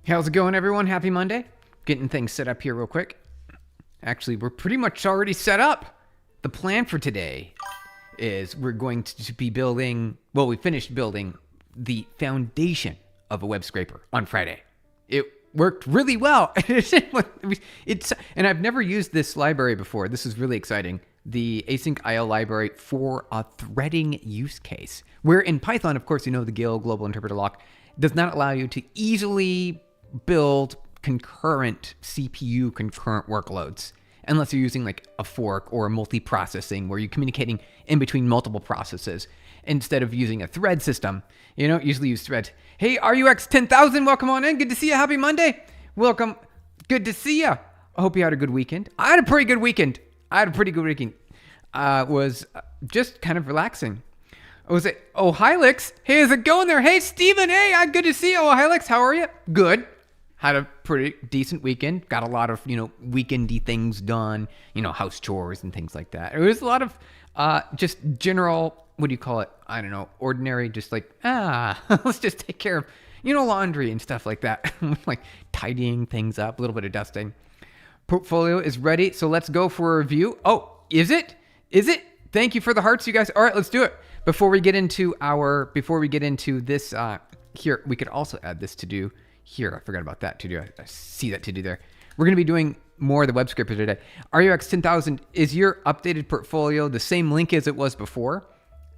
How's it going, everyone? Happy Monday. Getting things set up here real quick. Actually, we're pretty much already set up. The plan for today is we're going to be building, well, we finished building the foundation of a web scraper on Friday. It worked really well. And I've never used this library before. This is really exciting. The async IL library for a threading use case, where in Python, of course, you know, the GIL global interpreter lock does not allow you to easily build concurrent CPU concurrent workloads unless you're using like a fork or a multi-processing where you're communicating in between multiple processes instead of using a thread system. You don't usually use threads. Hey, RUX 10,000, welcome on in. Good to see you. Happy Monday. Welcome. Good to see you. I hope you had a good weekend. I had a pretty good weekend. Was just kind of relaxing. Was it? Oh, hi, Lix. Hey, how's it going there? Hey, Steven. Hey, good to see you. Oh, hi, Lix. How are you? Good. Had a pretty decent weekend. Got a lot of, weekendy things done, house chores and things like that. It was a lot of just general, what do you call it? I don't know, ordinary, just like, let's just take care of, laundry and stuff like that. Like tidying things up, a little bit of dusting. Portfolio is ready, so let's go for a review. Oh, is it? Thank you for the hearts, you guys. All right, let's do it. Before we get into this, here, we could also add this to do. Here, I forgot about that to do. I see that to do there. We're going to be doing more of the web scraper today. RUX 10,000, is your updated portfolio the same link as it was before?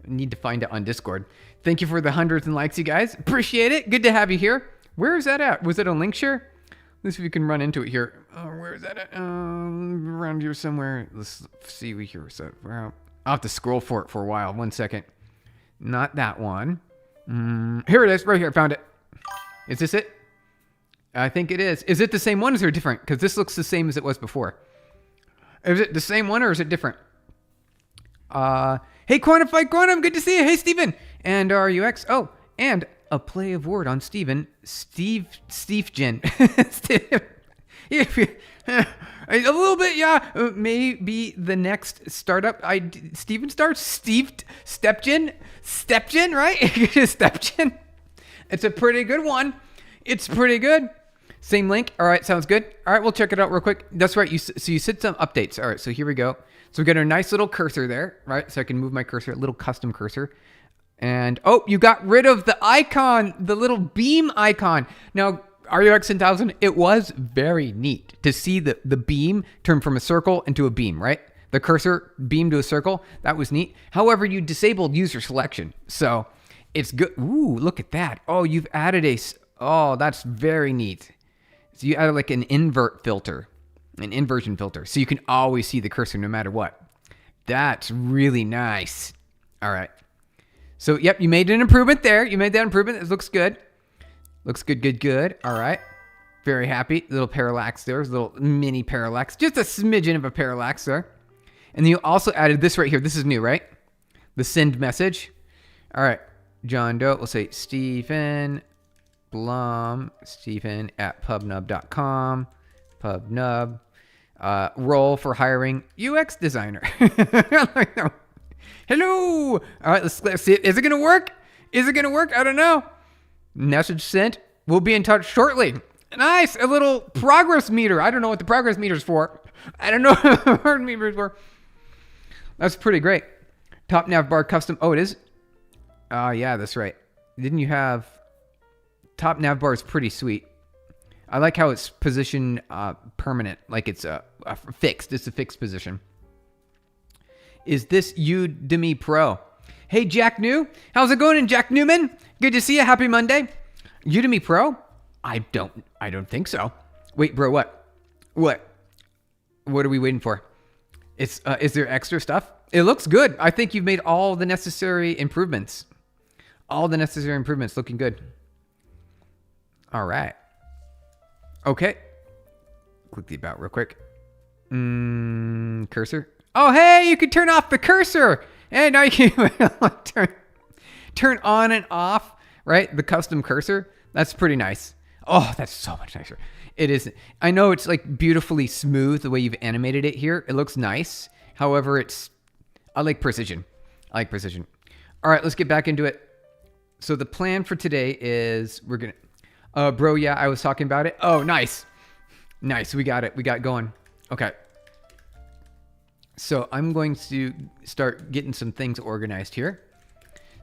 I need to find it on Discord. Thank you for the hundreds and likes, you guys. Appreciate it. Good to have you here. Where is that at? Was it on Linkshare? Let's see if we can run into it here. Oh, where is that at? Around here somewhere. Let's see here. So I'll have to scroll for it for a while. 1 second. Not that one. Here it is. Right here. I found it. Is this it? I think it is. Is it the same one or is it different? Because this looks the same as it was before. Is it the same one or is it different? Hey, Quantified Quantum. Good to see you. Hey, Steven. And RUX. Oh, and a play of word on Steven. Steve-gen. A little bit, yeah. Maybe the next startup. Steven starts. Stepgen, right? Stepgen. It's a pretty good one. It's pretty good. Same link. All right, sounds good. All right, we'll check it out real quick. That's right. You said some updates. All right, so here we go. So we got a nice little cursor there, right? So I can move my cursor, a little custom cursor. And, oh, you got rid of the icon, the little beam icon. Now, RUX 10,000, it was very neat to see the beam turn from a circle into a beam, right? The cursor beam to a circle. That was neat. However, you disabled user selection. So it's good. Ooh, look at that. Oh, you've added oh, that's very neat. So you added like an inversion filter. So you can always see the cursor no matter what. That's really nice. All right. So, yep, you made an improvement there. You made that improvement. It looks good. Looks good. All right. Very happy. Little parallax there. Little mini parallax. Just a smidgen of a parallax there. And then you also added this right here. This is new, right? The send message. All right. John Doe. We'll say Stephen Blum. Stephen at pubnub.com. Pubnub. Role for hiring UX designer. Hello. All right, let's see. Is it going to work? I don't know. Message sent. We'll be in touch shortly. Nice. A little progress meter. I don't know what the progress meter is for. That's pretty great. Top nav bar custom. Oh, it is? Yeah, that's right. Didn't you have... Top nav bar is pretty sweet. I like how it's positioned permanent. Like it's fixed. It's a fixed position. Is this Udemy Pro? Hey, Jack New. How's it going, Jack Newman? Good to see you. Happy Monday. Udemy Pro? I don't think so. Wait, bro, what? What are we waiting for? Is there extra stuff? It looks good. I think you've made all the necessary improvements. Looking good. All right. Okay. Click the about real quick. Cursor. Oh, hey, you can turn off the cursor. And now you can turn on and off, right? The custom cursor. That's pretty nice. Oh, that's so much nicer. It is. I know it's like beautifully smooth the way you've animated it here. It looks nice. However, I like precision. All right, let's get back into it. So the plan for today is Bro, yeah, I was talking about it. Oh, nice. Nice. We got it. We got going. Okay. So I'm going to start getting some things organized here.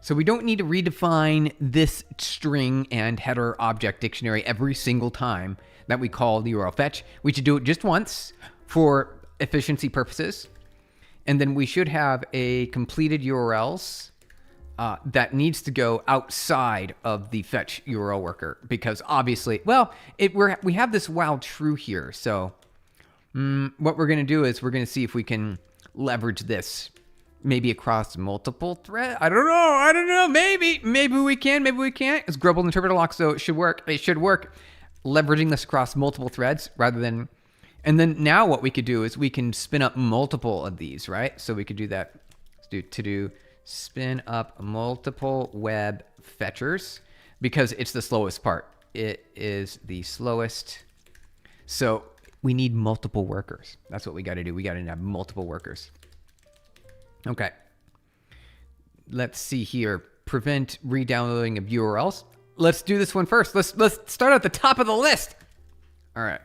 So we don't need to redefine this string and header object dictionary every single time that we call the URL fetch. We should do it just once for efficiency purposes. And then we should have a completed URLs that needs to go outside of the fetch URL worker, because obviously, well, we have this while true here. So what we're going to do is we're going to see if we can leverage this maybe across multiple threads. I don't know. Maybe we can. Maybe we can't. It's Grubble interpreter lock, so it should work. It should work. Leveraging this across multiple threads rather than. And then now what we could do is we can spin up multiple of these, right? So we could do that. Let's do spin up multiple web fetchers, because it's the slowest part. It is the slowest. So we need multiple workers. That's what we got to do. We got to have multiple workers. Okay. Let's see here. Prevent re-downloading of URLs. Let's do this one first. Let's start at the top of the list. All right.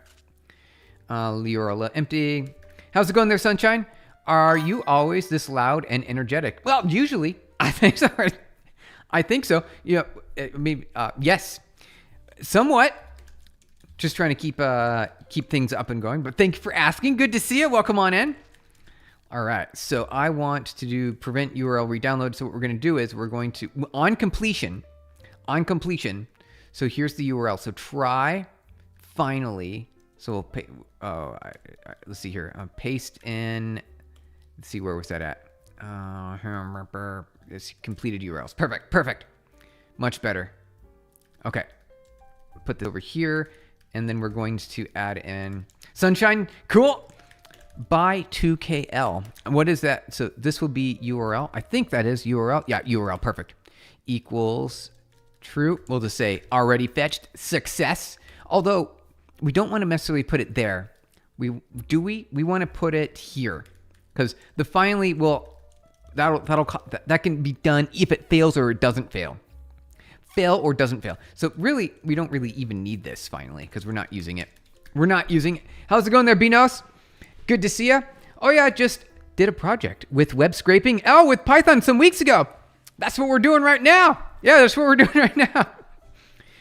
URL empty. How's it going there, Sunshine? Are you always this loud and energetic? Well, usually. I think so. I think so. Yeah. Maybe. Yes. Somewhat. Just trying to keep things up and going. But thank you for asking. Good to see you. Welcome on in. All right, so I want to do prevent URL redownload. So what we're going to do is we're going to, on completion, so here's the URL. So try finally, so we'll pay, let's see here, paste in, let's see, where was that at? It's completed URLs. Perfect. Much better. Okay, put this over here, and then we're going to add in Sunshine. Cool. By 2KL. What is that? So this will be URL. I think that is URL. Yeah, URL. Perfect. Equals true. We'll just say already fetched. Success. Although we don't want to necessarily put it there. We want to put it here, because the finally will that can be done if it fails or it doesn't fail. Fail or doesn't fail. So really, we don't really even need this finally, because we're not using it. How's it going there, Binos? Good to see you. Oh yeah, just did a project with web scraping. Oh, with Python some weeks ago. That's what we're doing right now. Yeah, that's what we're doing right now.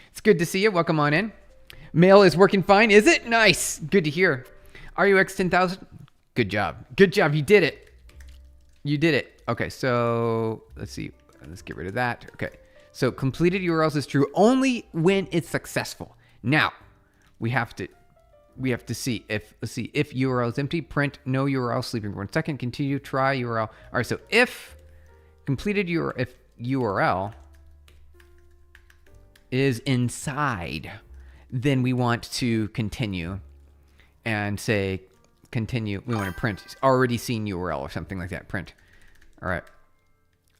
It's good to see you. Welcome on in. Mail is working fine, is it? Nice. Good to hear. RUX 10,000. Good job. You did it. Okay, so let's see. Let's get rid of that. Okay. So completed URLs is true only when it's successful. Now, we have to see if URL is empty, print no URL, sleeping for 1 second, continue, try URL. All right, so if URL is inside, then we want to continue and say continue. We want to print already seen URL or something like that. Print. All right.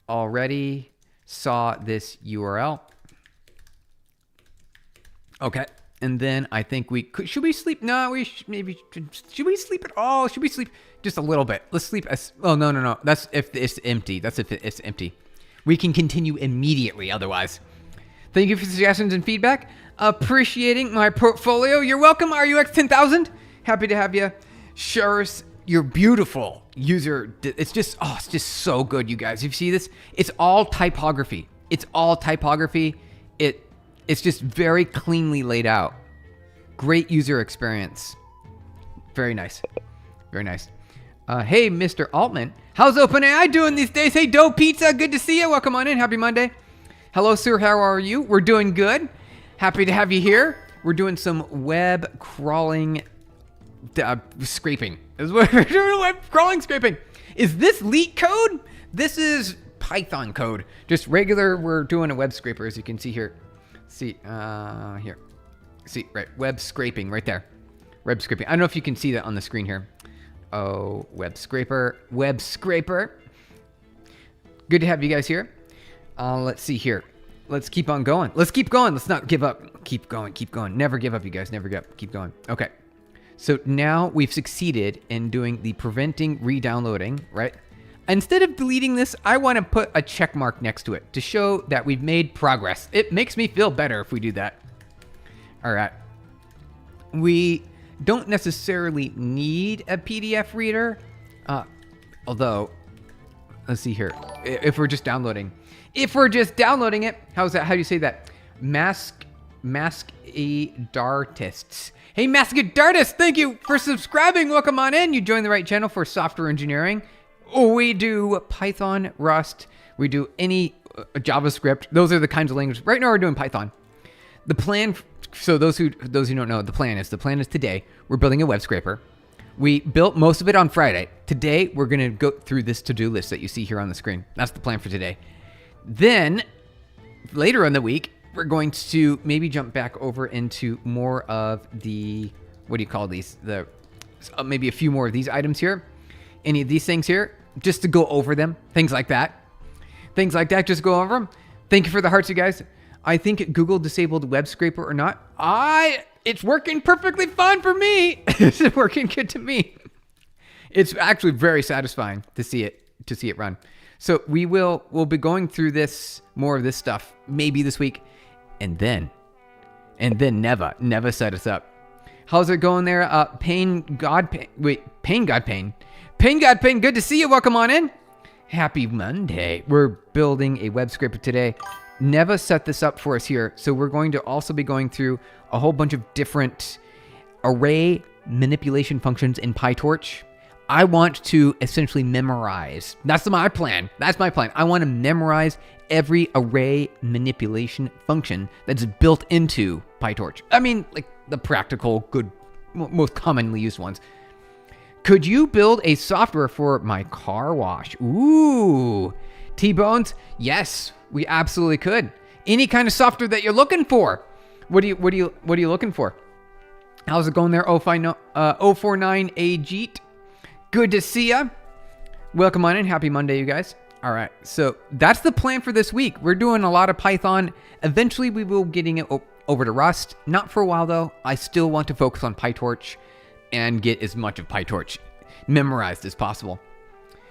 Already saw this URL. Okay. And then I think we could, should we sleep? No, should we sleep at all? Should we sleep just a little bit? Let's sleep. No. That's if it's empty. That's if it's empty. We can continue immediately otherwise. Thank you for suggestions and feedback. Appreciating my portfolio. You're welcome, RUX 10,000. Happy to have you. Shares your beautiful user. It's just so good, you guys. If you see this, it's all typography. It's just very cleanly laid out. Great user experience. Very nice. Hey, Mr. Altman. How's OpenAI doing these days? Hey, Dough Pizza. Good to see you. Welcome on in. Happy Monday. Hello, sir. How are you? We're doing good. Happy to have you here. We're doing some web crawling scraping. Is what we're doing. Web crawling scraping. Is this leak code? This is Python code. Just regular. We're doing a web scraper, as you can see here. See, here. See, right, web scraping right there. Web scraping. I don't know if you can see that on the screen here. Oh, web scraper. Good to have you guys here. Let's see here. Let's keep on going. Let's not give up. Keep going. Never give up, you guys. Never give up. Keep going. Okay. So now we've succeeded in doing the preventing re-downloading, right? Instead of deleting this, I want to put a check mark next to it to show that we've made progress. It makes me feel better if we do that. All right. We don't necessarily need a PDF reader, although, let's see here. If we're just downloading it, how's that? How do you say that? Mask-a-dartists. Hey, Mask-a-dartists, thank you for subscribing. Welcome on in. You joined the right channel for software engineering. We do Python, Rust. We do any JavaScript. Those are the kinds of languages. Right now, we're doing Python. The plan. So those who don't know, the plan is today we're building a web scraper. We built most of it on Friday. Today we're going to go through this to-do list that you see here on the screen. That's the plan for today. Then later in the week, we're going to maybe jump back over into more of the, what do you call these? Maybe a few more of these items here. Any of these things here, just to go over them. Things like that, just go over them. Thank you for the hearts, you guys. I think Google disabled web scraper or not. It's working perfectly fine for me. It's working good to me. It's actually very satisfying to see it run. So we'll be going through more of this stuff maybe this week, and then never set us up. How's it going there? Pain God Pain. Good to see you. Welcome on in. Happy Monday. We're building a web scraper today. Neva set this up for us here. So we're going to also be going through a whole bunch of different array manipulation functions in PyTorch. I want to essentially memorize. That's my plan. I want to memorize every array manipulation function that's built into PyTorch. I mean, like the practical, good, most commonly used ones. Could you build a software for my car wash? Ooh, T-Bones. Yes, we absolutely could. Any kind of software that you're looking for. What are you looking for? How's it going there? 049 Ajit. Good to see ya. Welcome on in. Happy Monday, you guys. All right, so that's the plan for this week. We're doing a lot of Python. Eventually, we will getting it over to Rust. Not for a while though. I still want to focus on PyTorch and get as much of PyTorch memorized as possible.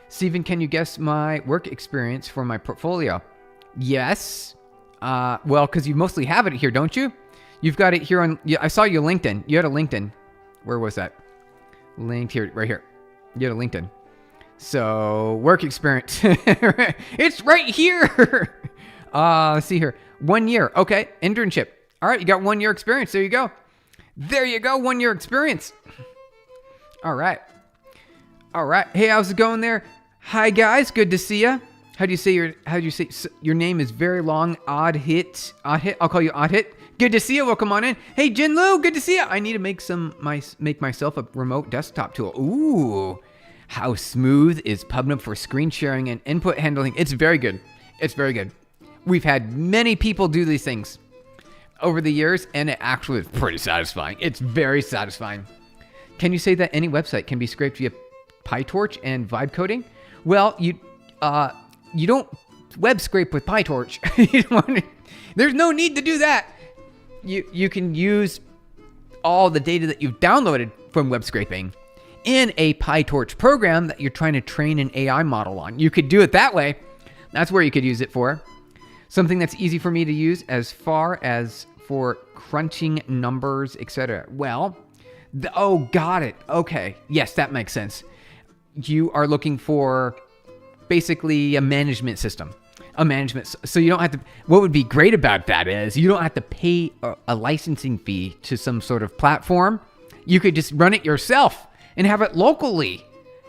Steven, can you guess my work experience for my portfolio? Yes. Well, because you mostly have it here, don't you? You've got it here on, I saw your LinkedIn. You had a LinkedIn. Where was that? Linked here, right here. You had a LinkedIn. So, work experience. It's right here. Let's see here. 1 year. Okay, internship. All right, you got 1 year experience. There you go. 1 year experience. All right. Hey, how's it going there? Hi guys, good to see ya. How do you say your name is very long? Odd hit. I'll call you Odd Hit. Good to see you. Welcome on in. Hey, Jinlu, good to see you. I need to make myself a remote desktop tool. Ooh, how smooth is PubNub for screen sharing and input handling? It's very good. We've had many people do these things over the years, and it actually is pretty satisfying. It's very satisfying. Can you say that any website can be scraped via PyTorch and vibe coding? Well, you don't web scrape with PyTorch. There's no need to do that. You can use all the data that you've downloaded from web scraping in a PyTorch program that you're trying to train an AI model on. You could do it that way. That's where you could use it for. Something that's easy for me to use as far as for crunching numbers, etc. Well, got it. Okay. Yes, that makes sense. You are looking for basically a management system. So you don't have to, what would be great about that is you don't have to pay a licensing fee to some sort of platform. You could just run it yourself and have it locally.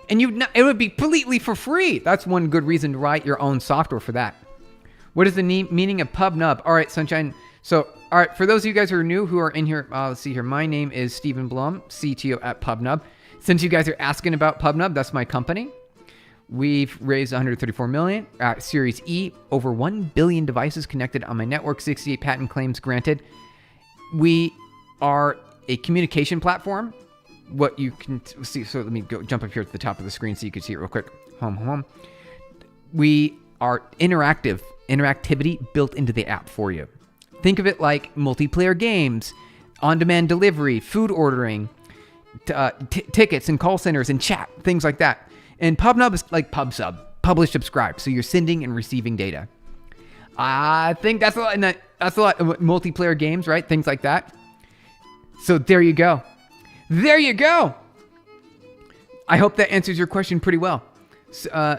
And it would be completely for free. That's one good reason to write your own software for that. What is the meaning of PubNub? All right, Sunshine. So, all right, for those of you guys who are new, who are in here, let's see here. My name is Stephen Blum, CTO at PubNub. Since you guys are asking about PubNub, that's my company. We've raised 134 million at Series E, over 1 billion devices connected on my network, 68 patent claims granted. We are a communication platform. What you can see, so let me jump up here to the top of the screen so you can see it real quick. Home. We are interactivity built into the app for you. Think of it like multiplayer games, on-demand delivery, food ordering, tickets and call centers and chat, things like that. And PubNub is like PubSub, publish, subscribe. So you're sending and receiving data. I think that's a lot. Multiplayer games, right? Things like that. So there you go. There you go. I hope that answers your question pretty well.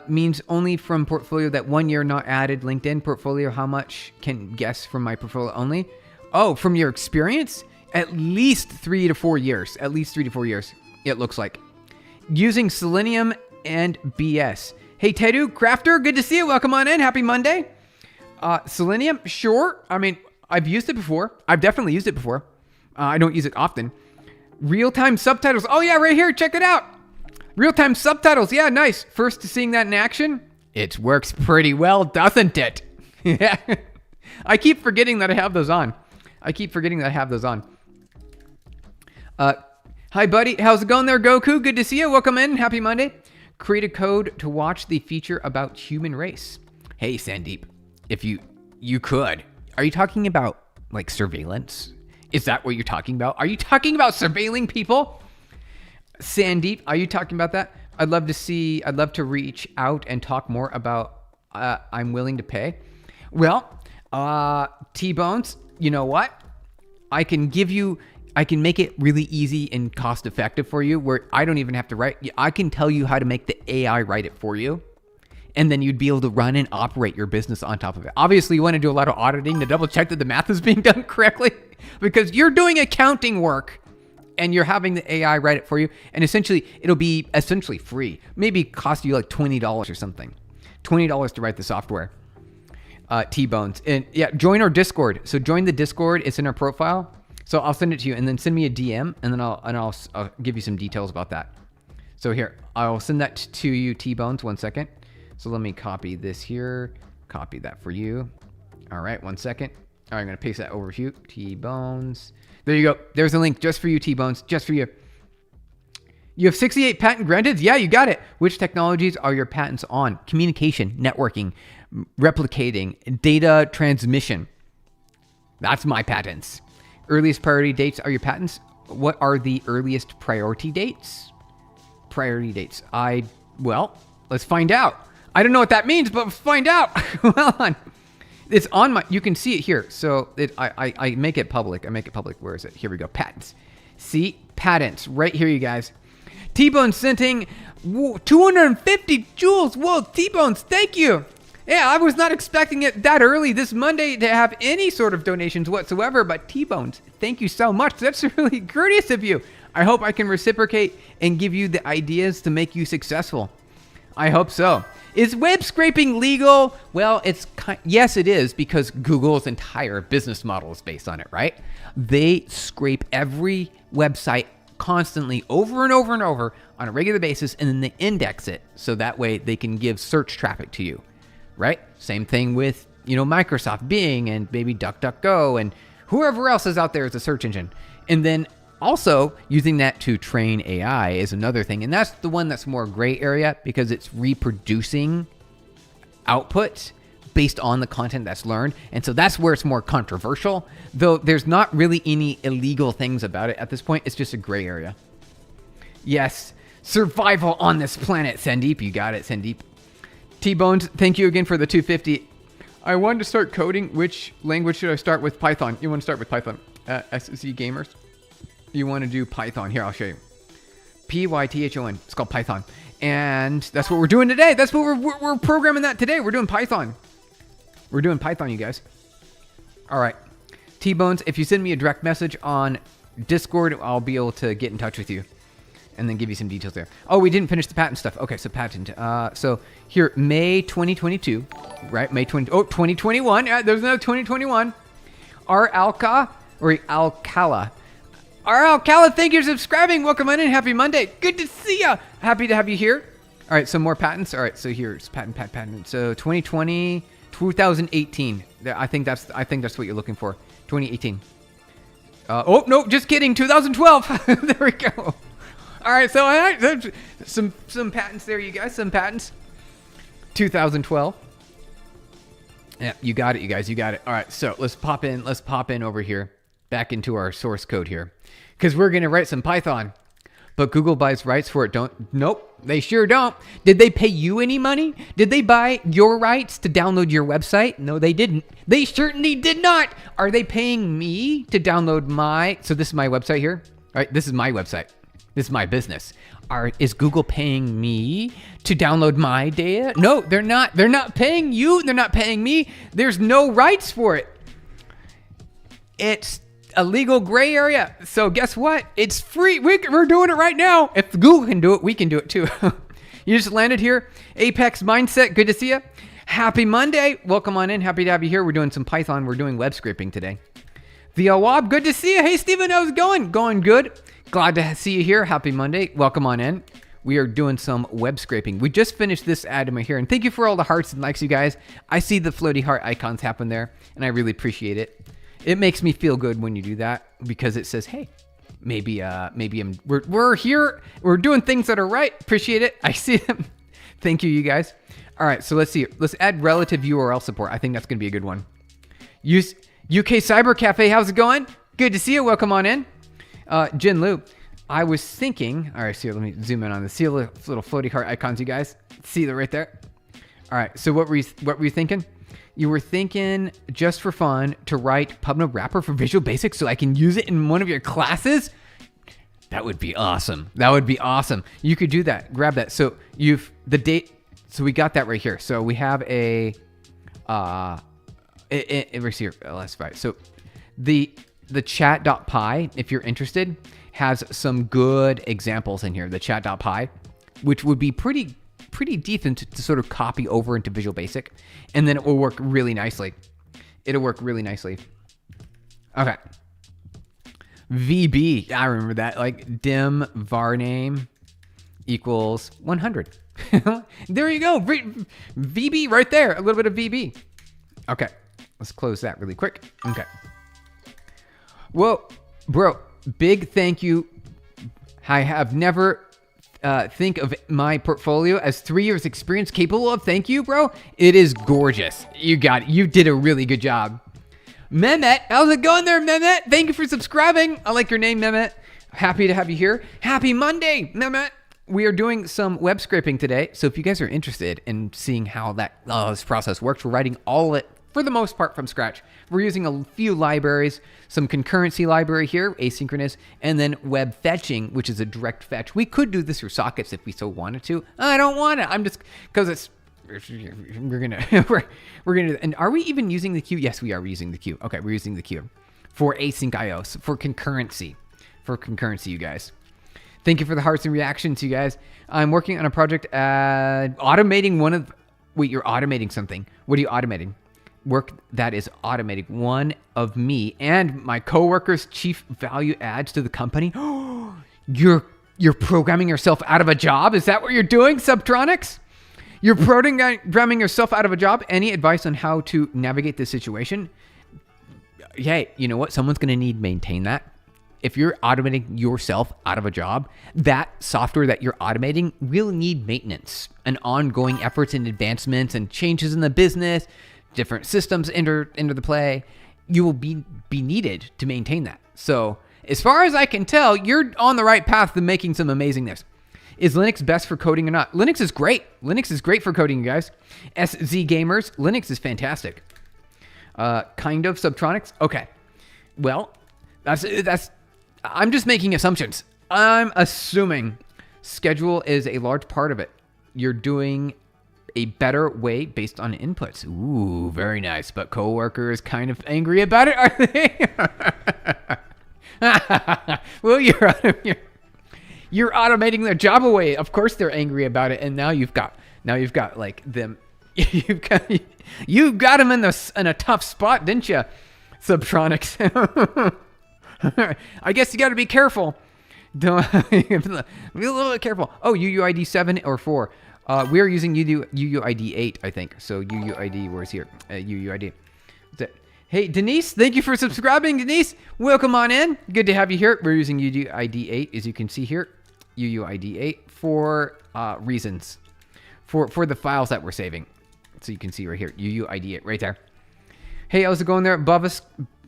Means only from portfolio that 1 year not added. LinkedIn portfolio, how much can guess from my portfolio only? Oh, from your experience? At least 3 to 4 years. At least 3 to 4 years, it looks like. Using Selenium and BS. Hey, Tedu, Crafter, good to see you. Welcome on in. Happy Monday. Selenium, sure. I mean, I've used it before. I've definitely used it before. I don't use it often. Real-time subtitles. Oh, yeah, right here. Check it out. Real-time subtitles. Yeah, nice. First seeing that in action. It works pretty well, doesn't it? Yeah. I keep forgetting that I have those on. Hi, buddy. How's it going there, Goku? Good to see you. Welcome in. Happy Monday. Create a code to watch the feature about human race. Hey, Sandeep, if you could. Are you talking about, like, surveillance? Is that what you're talking about? Are you talking about surveilling people? Sandeep, are you talking about that? I'd love to reach out and talk more about I'm willing to pay. Well, T-Bones, you know what? I can make it really easy and cost effective for you where I don't even have to write. I can tell you how to make the AI write it for you. And then you'd be able to run and operate your business on top of it. Obviously, you want to do a lot of auditing to double check that the math is being done correctly because you're doing accounting work and you're having the AI write it for you. And essentially, it'll be essentially free. Maybe cost you like $20 or something. $20 to write the software. T-Bones. And yeah, join our Discord. So join the Discord. It's in our profile. So I'll send it to you and then send me a DM and then I'll give you some details about that. So here, I'll send that to you, T-Bones. 1 second. So let me copy this here. Copy that for you. All right, 1 second. All right, I'm going to paste that over to you, T-Bones. There you go. There's a link just for you, T-Bones. Just for you. You have 68 patent granted? Yeah, you got it. Which technologies are your patents on? Communication, networking, replicating, data transmission. That's my patents. Earliest priority dates are your patents. What are the earliest priority dates? Priority dates. Well, let's find out. I don't know what that means, but let's find out. Well, on. It's on my, you can see it here. So I make it public. Where is it? Here we go. Patents. See? Patents. Right here, you guys. T-Bones sending 250 joules. Whoa, T-Bones, thank you. Yeah, I was not expecting it that early this Monday to have any sort of donations whatsoever, but T-Bones, thank you so much. That's really courteous of you. I hope I can reciprocate and give you the ideas to make you successful. I hope so. Is web scraping legal? Well, yes, it is, because Google's entire business model is based on it, right? They scrape every website constantly over and over and over on a regular basis, and then they index it so that way they can give search traffic to you, right? Same thing with, Microsoft Bing and maybe DuckDuckGo and whoever else is out there as a search engine. And then also, using that to train AI is another thing. And that's the one that's more gray area because it's reproducing output based on the content that's learned. And so that's where it's more controversial, though there's not really any illegal things about it at this point. It's just a gray area. Yes, survival on this planet, Sandeep. You got it, Sandeep. T-Bones, thank you again for the 250. I wanted to start coding. Which language should I start with? Python. You want to start with Python. SZ Gamers. You want to do Python. Here, I'll show you. Python. It's called Python. And that's what we're doing today. That's what we're programming that today. We're doing Python. We're doing Python, you guys. All right. T-Bones, if you send me a direct message on Discord, I'll be able to get in touch with you and then give you some details there. Oh, we didn't finish the patent stuff. Okay, so patent. So here, May 2022, right? 2021. There's another 2021. Alcala. Alcala, thank you for subscribing. Welcome on in. Happy Monday. Good to see ya. Happy to have you here. All right, some more patents. All right, so here's patent. So 2020, 2018. I think that's what you're looking for. 2018. Oh no, just kidding. 2012. There we go. All right, so some patents there, you guys. Some patents. 2012. Yeah, you got it, you guys. You got it. All right, so let's pop in over here, back into our source code here, because we're gonna write some Python. but Google buys rights for it. Nope, they sure don't. Did they pay you any money? Did they buy your rights to download your website? No, they didn't. They certainly did not. Are they paying me to download so this is my website here. All right, this is my website. This is my business. Is Google paying me to download my data? No, they're not. They're not paying you. They're not paying me. There's no rights for it. It's a legal gray area. So guess what? It's free. We're doing it right now. If Google can do it, we can do it too. You just landed here. Apex Mindset, good to see you. Happy Monday. Welcome on in. Happy to have you here. We're doing some Python. We're doing web scraping today. The Awab, good to see you. Hey, Steven, how's it going? Going good. Glad to see you here. Happy Monday. Welcome on in. We are doing some web scraping. We just finished this ad here, and thank you for all the hearts and likes, you guys. I see the floaty heart icons happen there, and I really appreciate it. It makes me feel good when you do that because it says, hey, maybe we're here. We're doing things that are right. Appreciate it. I see them. Thank you, you guys. All right, so let's see. Let's add relative URL support. I think that's going to be a good one. Use UK Cyber Cafe. How's it going? Good to see you. Welcome on in. Jin Lu, I was thinking, all right, so let me zoom in on this. See the little floaty heart icons, you guys? See that right there? All right, so what were you thinking? You were thinking, just for fun, to write PubNub wrapper for Visual Basic so I can use it in one of your classes? That would be awesome. That would be awesome. You could do that. Grab that. So so we got that right here. So we have a, let's see here. Let's write. So the chat.py, if you're interested, has some good examples in here. The chat.py, which would be pretty decent to sort of copy over into Visual Basic, and then it will work really nicely. It'll work really nicely. Okay. VB, I remember that, like dim var name equals 100. There you go. VB right there, a little bit of VB. Okay, let's close that really quick. Okay. Whoa, bro, big thank you. I have never think of my portfolio as 3 years experience capable of. Thank you, bro. It is gorgeous. You got it. You did a really good job. Mehmet, how's it going there, Mehmet? Thank you for subscribing. I like your name, Mehmet. Happy to have you here. Happy Monday, Mehmet. We are doing some web scraping today. So if you guys are interested in seeing how this process works, we're writing all of it for the most part from scratch. We're using a few libraries, some concurrency library here, asynchronous, and then web fetching, which is a direct fetch. We could do this through sockets if we so wanted to. I don't want to. I'm just, because we're gonna, and are we even using the queue? Yes, we are using the queue. Okay, we're using the queue for async IO, for concurrency, you guys. Thank you for the hearts and reactions, you guys. I'm working on a project automating you're automating something. What are you automating? Work that is automating one of me and my coworkers' chief value adds to the company. You're programming yourself out of a job? Is that what you're doing, Subtronics? You're programming yourself out of a job? Any advice on how to navigate this situation? Hey, you know what? Someone's going to need to maintain that. If you're automating yourself out of a job, that software that you're automating will need maintenance and ongoing efforts and advancements and changes in the business. Different systems enter into the play. You will be needed to maintain that. So as far as I can tell, you're on the right path to making some amazingness. Is Linux best for coding or not? Linux is great. Linux is great for coding, you guys. SZ Gamers, Linux is fantastic. Kind of Subtronics. Okay. Well, that's. I'm just making assumptions. I'm assuming schedule is a large part of it. You're doing a better way based on inputs. Ooh, very nice. But coworkers kind of angry about it, are they? Well, you're automating their job away. Of course they're angry about it. And now you've got like them. You've got them in a tough spot, didn't you, Subtronics? I guess you got to be careful. Don't be a little bit careful. Oh, UUID 7 or 4. We are using UUID 8, I think. So UUID, where's here? UUID. Hey, Denise, thank you for subscribing, Denise. Welcome on in. Good to have you here. We're using UUID 8, as you can see here. UUID 8 for reasons. For the files that we're saving. So you can see right here, UUID 8 right there. Hey, how's it going there?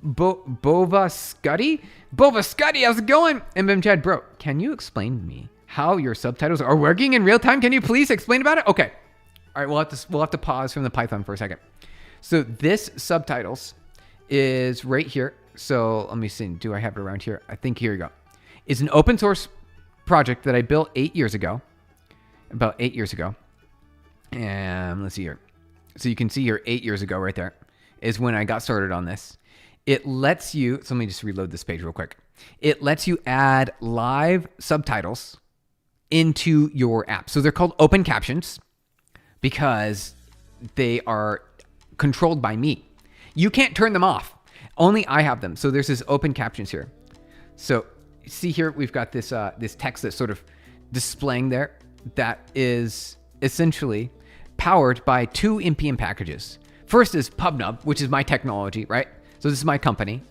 Bova Scuddy? Bova Scuddy, how's it going? MBM Chad, bro, can you explain to me how your subtitles are working in real time? Can you please explain about it? Okay. All right, we'll have to pause from the Python for a second. So this subtitles is right here. So let me see. Do I have it around here? I think here you go. It's an open source project that I built 8 years ago. About 8 years ago. And let's see here. So you can see here 8 years ago right there is when I got started on this. It lets you, so let me just reload this page real quick. It lets you add live subtitles into your app. So they're called open captions because they are controlled by me. You can't turn them off. Only I have them. So there's this open captions here. So see here, we've got this this text that's sort of displaying there that is essentially powered by two NPM packages. First is PubNub, which is my technology, right? So this is my company.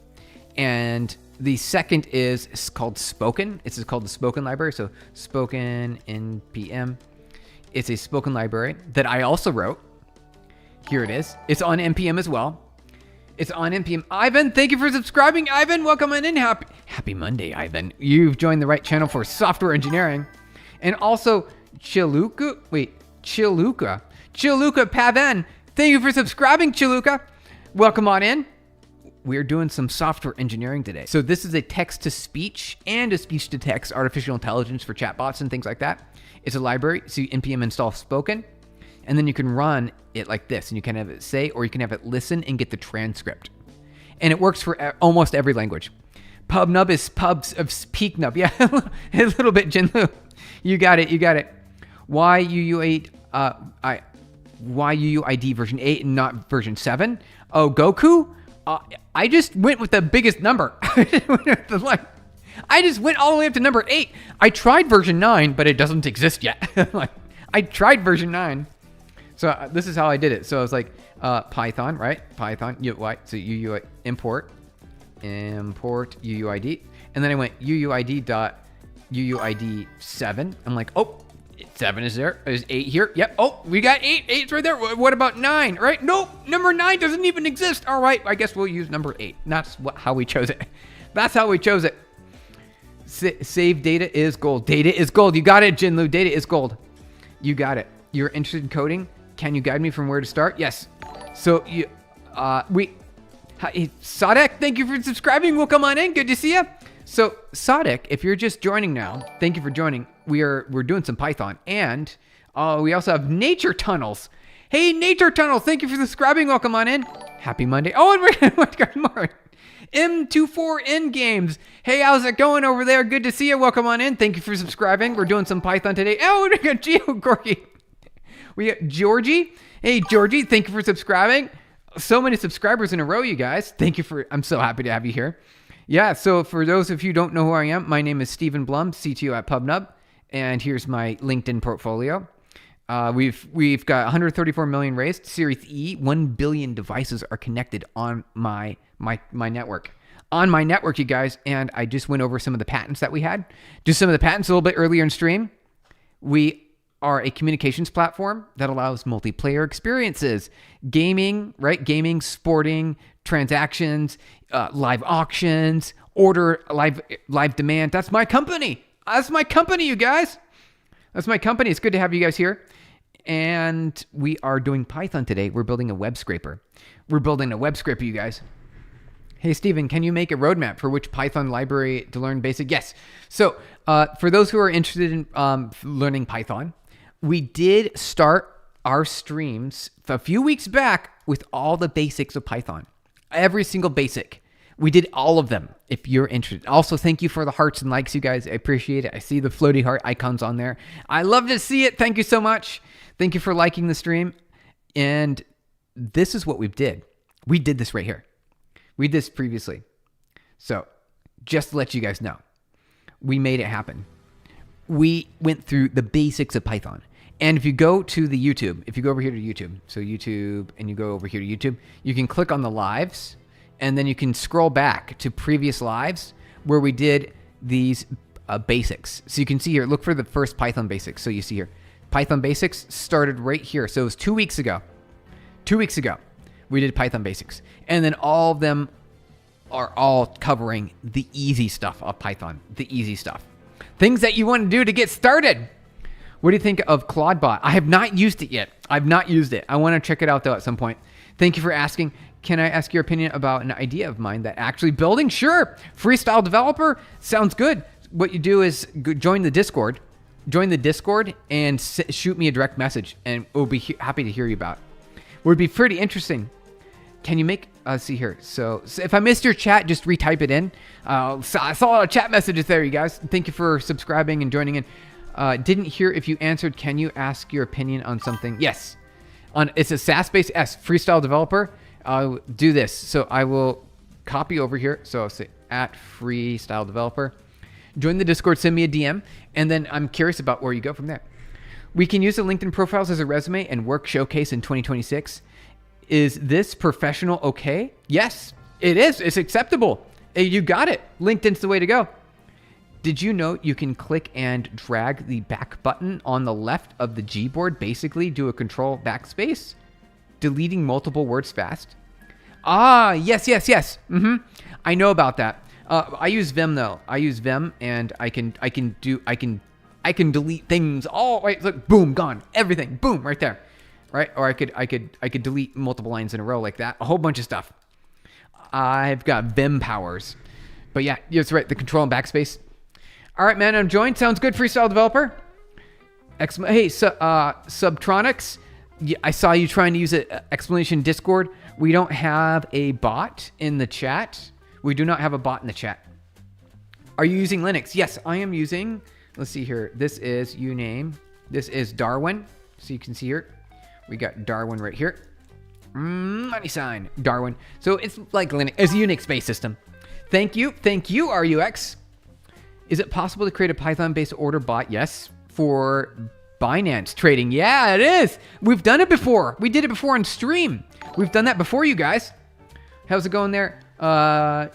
And the second is called Spoken. It's called the Spoken library. So Spoken NPM. It's a Spoken library that I also wrote. Here it is. It's on NPM as well. It's on NPM. Ivan, thank you for subscribing. Ivan, welcome on in. Happy Monday, Ivan. You've joined the right channel for software engineering. And also Chiluka Pavan. Thank you for subscribing, Chiluka. Welcome on in. We're doing some software engineering today. So this is a text-to-speech and a speech-to-text artificial intelligence for chatbots and things like that. It's a library, so you NPM install Spoken, and then you can run it like this, and you can have it say, or you can have it listen and get the transcript. And it works for almost every language. PubNub is pubs of PeakNub. Yeah, a little bit, Jinlu. You got it. YUU8, YUUID version 8 and not version 7. Oh, Goku? I just went with the biggest number. I just went all the way up to number 8. I tried version 9, but it doesn't exist yet. I tried version 9. So this is how I did it. So I was like, Python, right? Python, UI. So UUI, import UUID. And then I went UUID.UUID7. I'm like, oh, 7 is there. There's 8 here. Yep. Oh, we got 8. 8's right there. What about 9? Right? Nope. Number 9 doesn't even exist. All right. I guess we'll use number 8. That's how we chose it. That's how we chose it. Save data is gold. Data is gold. You got it, Jinlu. Data is gold. You got it. You're interested in coding? Can you guide me from where to start? Yes. So you, Sadek, thank you for subscribing. Welcome on in. Good to see you. So Sadek, if you're just joining now, thank you for joining. We're doing some Python, and we also have Nature Tunnels. Hey, Nature Tunnels, thank you for subscribing. Welcome on in. Happy Monday. Oh, and we got more. M24N Games. Hey, how's it going over there? Good to see you. Welcome on in. Thank you for subscribing. We're doing some Python today. Oh, we got Geo Gorky. We got Georgie. Hey, Georgie, thank you for subscribing. So many subscribers in a row, you guys. Thank you for, I'm so happy to have you here. Yeah, so for those of you who don't know who I am, my name is Stephen Blum, CTO at PubNub, and here's my LinkedIn portfolio. We've got 134 million raised, Series E, 1 billion devices are connected on my network. On my network, you guys, and I just went over some of the patents that we had. Just some of the patents a little bit earlier in stream. We are a communications platform that allows multiplayer experiences, gaming, right? Gaming, sporting, transactions, live auctions, order, live demand. That's my company. That's my company, you guys. That's my company. It's good to have you guys here. And we are doing Python today. We're building a web scraper. We're building a web scraper, you guys. Hey, Steven, can you make a roadmap for which Python library to learn basic? Yes. So for those who are interested in learning Python, we did start our streams a few weeks back with all the basics of Python. Every single basic. We did all of them if you're interested. Also, thank you for the hearts and likes, you guys. I appreciate it. I see the floaty heart icons on there. I love to see it. Thank you so much. Thank you for liking the stream. And this is what we did. We did this right here. We did this previously. So just to let you guys know, we made it happen. We went through the basics of Python. And if you go to the YouTube, if you go over here to YouTube, so YouTube, and you go over here to YouTube, you can click on the lives, and then you can scroll back to previous lives where we did these basics. So you can see here, look for the first Python basics. So you see here, Python basics started right here. So it was 2 weeks ago. 2 weeks ago, we did Python basics. And then all of them are all covering the easy stuff of Python, the easy stuff. Things that you want to do to get started. What do you think of ClaudeBot? I have not used it yet. I've not used it. I want to check it out though at some point. Thank you for asking. Can I ask your opinion about an idea of mine that actually building? Sure. Freestyle developer sounds good. What you do is join the Discord. Join the Discord and shoot me a direct message, and we'll be happy to hear you about it. Would be pretty interesting. Can you make, see here. So if I missed your chat, just retype it in. I saw a lot of chat messages there, you guys. Thank you for subscribing and joining in. Didn't hear if you answered. Can you ask your opinion on something? Yes. It's a SaaS-based freestyle developer. I'll do this. So I will copy over here. So I'll say at freestyle developer. Join the Discord, send me a DM, and then I'm curious about where you go from there. We can use the LinkedIn profiles as a resume and work showcase in 2026. Is this professional okay? Yes, it is. It's acceptable. Hey, you got it. LinkedIn's the way to go. Did you know you can click and drag the back button on the left of the Gboard, basically do a control backspace, deleting multiple words fast? Ah, yes. I know about that. I use Vim though. I use Vim, and I can delete things all right. Look, boom, gone. Everything, boom, right there, right? Or I could delete multiple lines in a row like that. A whole bunch of stuff. I've got Vim powers, but yeah, that's right. The control and backspace. All right, man. I'm joined. Sounds good. Freestyle developer. Hey, Subtronics. I saw you trying to use an explanation Discord. We don't have a bot in the chat. We do not have a bot in the chat. Are you using Linux? Yes, I am using, let's see here. This is uname. This is Darwin. So you can see here, we got Darwin right here. Money sign, Darwin. So it's like Linux, it's a Unix-based system. Thank you, RUX. Is it possible to create a Python-based order bot? Yes, for Binance trading. Yeah, it is. We've done it before. We did it before on stream. We've done that before, you guys. How's it going there? Benga,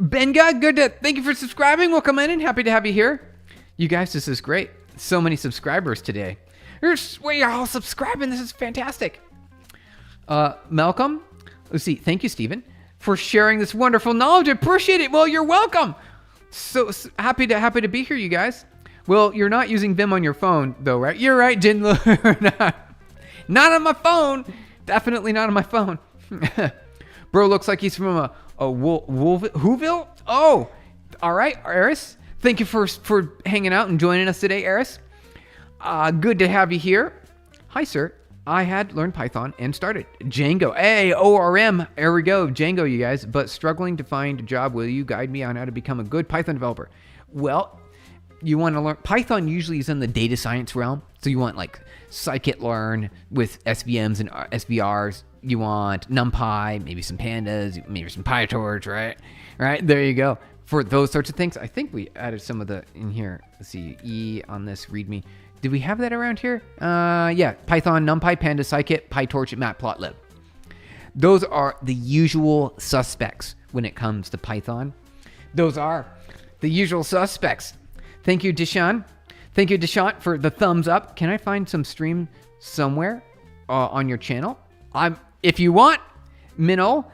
good. Thank you for subscribing. Welcome in, and happy to have you here. You guys, this is great. So many subscribers today. You're all subscribing. This is fantastic. Malcolm, let's see. Thank you, Stephen, for sharing this wonderful knowledge. I appreciate it. Well, you're welcome. So happy to be here, you guys. Well, you're not using Vim on your phone, though, right? You're right, Jin. Not on my phone. Definitely not on my phone. Bro looks like he's from a Whoville. Oh, all right, Eris. Thank you for hanging out and joining us today, Eris. Good to have you here. Hi, sir. I had learned Python and started Django. Hey, ORM. There we go, Django, you guys. But struggling to find a job. Will you guide me on how to become a good Python developer? Well, you want to learn Python. Usually is in the data science realm. So you want like scikit-learn with SVMs and SVRs. You want NumPy, maybe some pandas, maybe some PyTorch, right? Right, there you go. For those sorts of things, I think we added some of the in here. Let's see, E on this README. Did we have that around here? Yeah, Python, NumPy, Pandas, Scikit, PyTorch, and Matplotlib. Those are the usual suspects when it comes to Python. Those are the usual suspects. Thank you, Deshaun. Thank you, Deshaun, for the thumbs up. Can I find some stream somewhere on your channel? If you want, Minnow.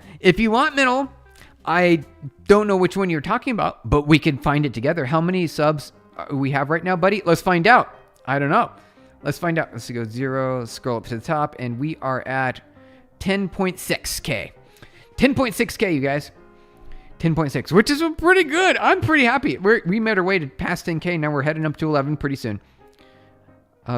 I don't know which one you're talking about, but we can find it together. How many subs we have right now, buddy? Let's find out. I don't know. Let's find out. Let's go 0, scroll up to the top, and we are at 10.6K. 10.6K, you guys. 10.6, which is pretty good. I'm pretty happy. We made our way to past 10K. Now we're heading up to 11 pretty soon.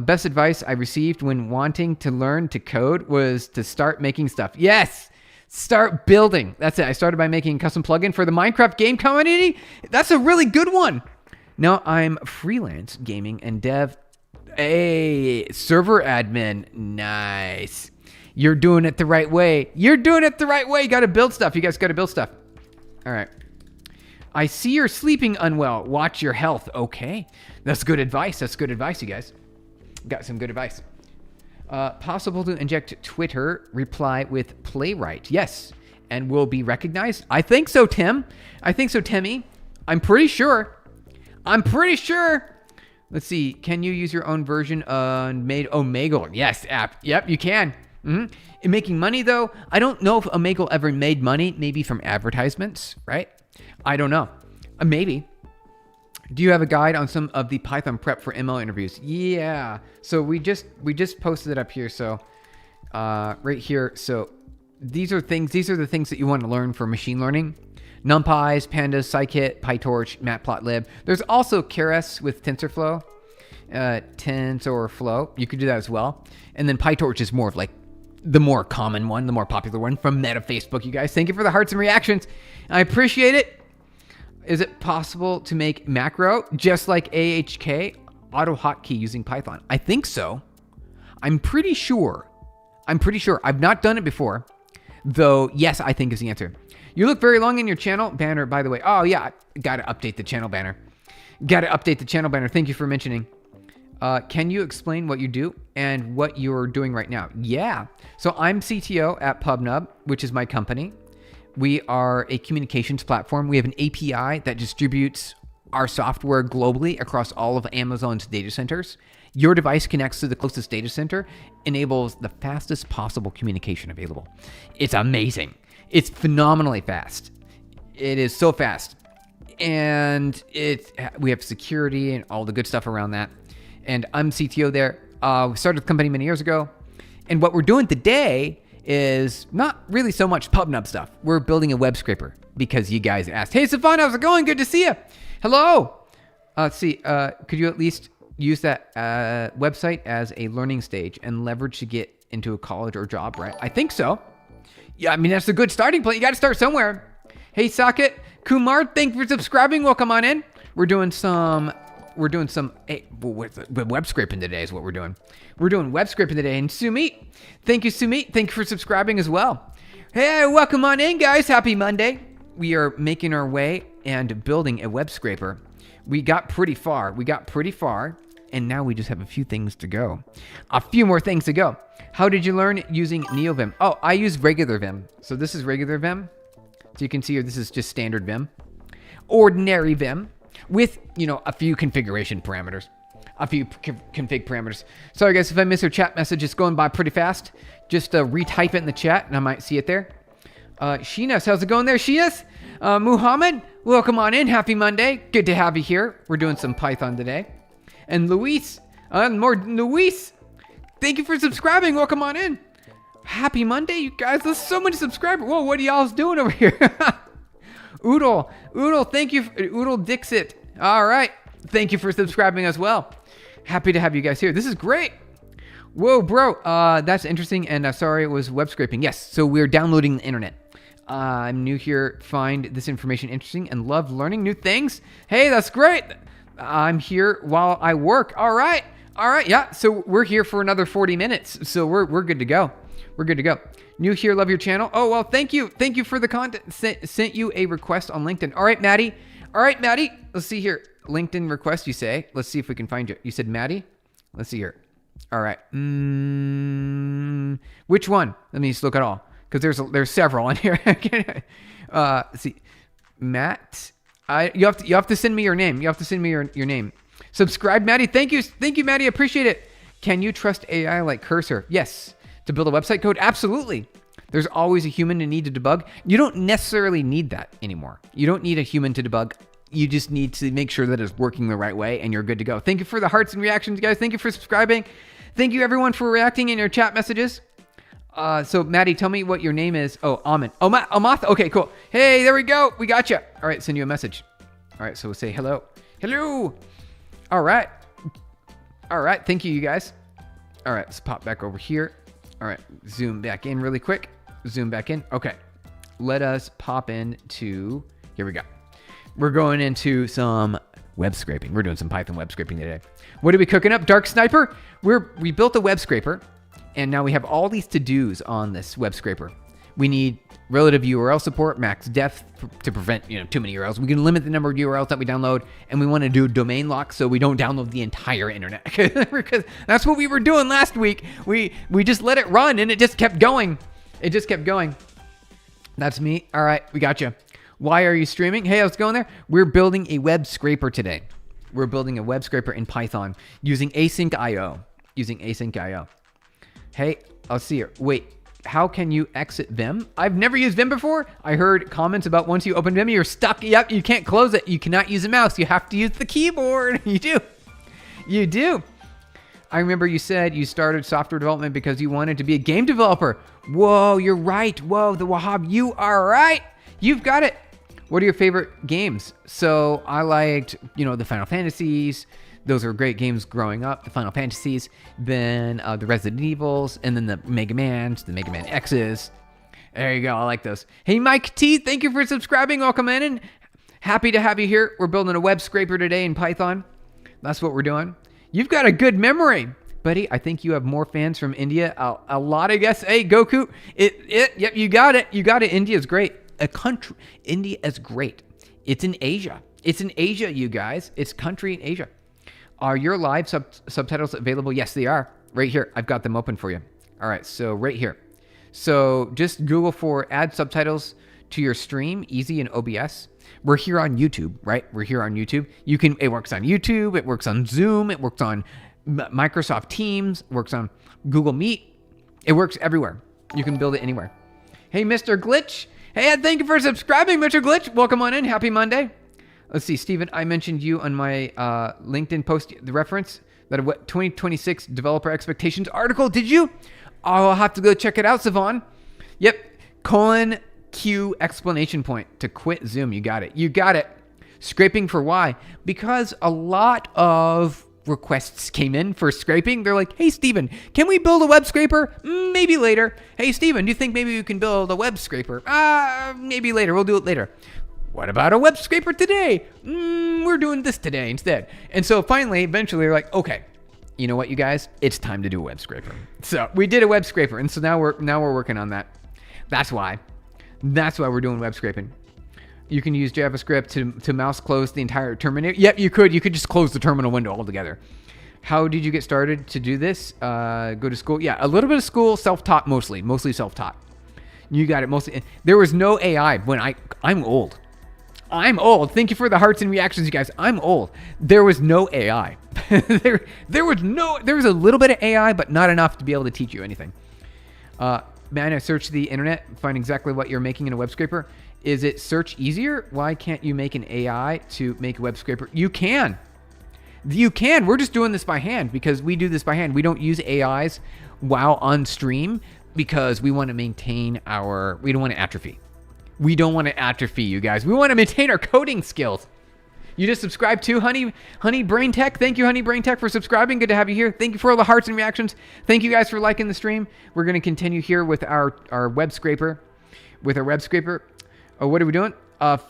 Best advice I received when wanting to learn to code was to start making stuff. Yes! Start building. That's it. I started by making a custom plugin for the Minecraft game community. That's a really good one. Now I'm freelance gaming and dev. Hey, server admin. Nice. You're doing it the right way. You got to build stuff. You guys got to build stuff. All right. I see you're sleeping unwell. Watch your health. Okay. That's good advice. You guys. Got some good advice. Possible to inject Twitter reply with playwright. Yes. And will be recognized? I think so, Tim. Timmy. I'm pretty sure. Let's see. Can you use your own version on Omegle? Yes, app. Yep, you can. In making money, though, I don't know if Omegle ever made money, maybe from advertisements, right? I don't know. Maybe. Do you have a guide on some of the Python prep for ML interviews? Yeah. So we just posted it up here. So right here. So these are the things that you want to learn for machine learning. NumPys, Pandas, Scikit, PyTorch, Matplotlib. There's also Keras with TensorFlow. TensorFlow. You could do that as well. And then PyTorch is more of like the more common one, the more popular one from Meta Facebook, you guys. Thank you for the hearts and reactions. I appreciate it. Is it possible to make macro just like AHK auto hotkey using Python? I think so. I'm pretty sure. I've not done it before, though. Yes, I think is the answer. You look very long in your channel banner, by the way. Oh yeah, got to update the channel banner. Thank you for mentioning. Can you explain what you do and what you're doing right now? Yeah. So I'm CTO at PubNub, which is my company. We are a communications platform. We have an API that distributes our software globally across all of Amazon's data centers. Your device connects to the closest data center, enables the fastest possible communication available. It's amazing. It's phenomenally fast. It is so fast. And we have security and all the good stuff around that. And I'm CTO there. We started the company many years ago. And what we're doing today is not really so much PubNub stuff. We're building a web scraper because you guys asked, hey, Stefan, how's it going? Good to see you. Hello. Let's see. Could you at least use that website as a learning stage and leverage to get into a college or job, right? I think so. Yeah, I mean, that's a good starting point. You got to start somewhere. Hey, Socket. Kumar, thank you for subscribing. Welcome on in. We're doing some web scraping today is what we're doing. We're doing web scraping today. And Sumit, thank you, Sumit. Thank you for subscribing as well. Hey, welcome on in, guys. Happy Monday. We are making our way and building a web scraper. We got pretty far. And now we just have a few things to go. A few more things to go. How did you learn using NeoVim? Oh, I use regular Vim. So this is regular Vim. So you can see here, this is just standard Vim. Ordinary Vim with, a few configuration parameters. A few config parameters. Sorry, guys, if I miss your chat message, it's going by pretty fast. Just retype it in the chat, and I might see it there. Sheenas, how's it going there, Sheenas? Muhammad, welcome on in. Happy Monday. Good to have you here. We're doing some Python today. And Luis, thank you for subscribing. Welcome on in. Happy Monday, you guys. There's so many subscribers. Whoa, what are y'all doing over here? Oodle, thank you. Oodle Dixit. All right. Thank you for subscribing as well. Happy to have you guys here. This is great. Whoa, bro. That's interesting. And sorry, it was web scraping. Yes. So we're downloading the internet. I'm new here. Find this information interesting and love learning new things. Hey, that's great. I'm here while I work. All right. Yeah. So we're here for another 40 minutes. So we're good to go. New here, love your channel. Oh, well, thank you. Thank you for the content. Sent you a request on LinkedIn. All right, Maddie. Let's see here. LinkedIn request, you say. Let's see if we can find you. You said Maddie? Let's see here. All right. Which one? Let me just look at all. Because there's several on here. Let's see. Matt. You have to send me your name. Your name. Subscribe, Maddie. Thank you, Maddie. Appreciate it. Can you trust AI like Cursor? Yes. To build a website code? Absolutely. There's always a human to need to debug. You don't necessarily need that anymore. You don't need a human to debug. You just need to make sure that it's working the right way and you're good to go. Thank you for the hearts and reactions, guys. Thank you for subscribing. Thank you, everyone, for reacting in your chat messages. So, Maddie, tell me what your name is. Oh, Amin. Amath? Okay, cool. Hey, there we go. We got you. All right, send you a message. All right, so we'll say hello. Hello. All right. Thank you guys. All right, let's pop back over here. All right, zoom back in really quick. Zoom back in. Okay, let us pop into, here we go. We're going into some web scraping. We're doing some Python web scraping today. What are we cooking up? Dark Sniper? We built a web scraper, and now we have all these to-dos on this web scraper. We need relative URL support, max depth to prevent too many URLs. We can limit the number of URLs that we download, and we want to do domain lock so we don't download the entire internet. Because that's what we were doing last week. We just let it run, and it just kept going. That's me. All right, we got you. Why are you streaming? Hey, how's it going there? We're building a web scraper today. We're building a web scraper in Python using async.io. Hey, I'll see here. Wait, how can you exit Vim? I've never used Vim before. I heard comments about once you open Vim, you're stuck. Yep, you can't close it. You cannot use a mouse. You have to use the keyboard. You do. You do. I remember you said you started software development because you wanted to be a game developer. Whoa, you're right. Whoa, the Wahab, you are right. You've got it. What are your favorite games? So I liked, the Final Fantasies. Those were great games growing up, the Final Fantasies, then the Resident Evils, and then the Mega Mans, the Mega Man X's. There you go, I like those. Hey, Mike T, thank you for subscribing. Welcome in, and happy to have you here. We're building a web scraper today in Python. That's what we're doing. You've got a good memory, buddy. I think you have more fans from India. A lot, I guess. Hey, Goku, yep, you got it. You got it. India's great. India is great. It's in Asia. It's in Asia, you guys. It's a country in Asia. Are your live subtitles available? Yes, they are. Right here. I've got them open for you. All right, so right here. So just Google for add subtitles to your stream, easy in OBS. We're here on YouTube, right? We're here on YouTube. It works on YouTube. It works on Zoom. It works on Microsoft Teams. It works on Google Meet. It works everywhere. You can build it anywhere. Hey, Mr. Glitch. Hey, thank you for subscribing, Mr. Glitch. Welcome on in. Happy Monday. Let's see, Steven, I mentioned you on my LinkedIn post, the reference, that 2026 developer expectations article. Did you? I'll have to go check it out, Savon. Yep, :Q explanation point to quit Zoom. You got it. You got it. Scraping for why? Because a lot of requests came in for scraping. They're like, hey, Steven, can we build a web scraper? Maybe later. Hey, Steven, do you think maybe we can build a web scraper? Maybe later. We'll do it later. What about a web scraper today? We're doing this today instead. And so finally, eventually, we're like, okay, you know what, you guys? It's time to do a web scraper. So we did a web scraper, and so now we're working on that. That's why we're doing web scraping. You can use JavaScript to mouse close the entire terminal. Yep, you could. You could just close the terminal window altogether. How did you get started to do this? Go to school? Yeah, a little bit of school, self-taught mostly self-taught. You got it mostly. There was no AI when I'm old. I'm old. Thank you for the hearts and reactions, you guys. I'm old. There was no AI. there was a little bit of AI, but not enough to be able to teach you anything. Man, I searched the internet, find exactly what you're making in a web scraper. Is it search easier? Why can't you make an AI to make a web scraper? You can. You can. We're just doing this by hand because we do this by hand. We don't use AIs while on stream because we want to maintain we don't want to atrophy. We don't want to atrophy, you guys. We want to maintain our coding skills. You just subscribed to Honey Brain Tech. Thank you, Honey Brain Tech, for subscribing. Good to have you here. Thank you for all the hearts and reactions. Thank you guys for liking the stream. We're going to continue here with our web scraper. What are we doing?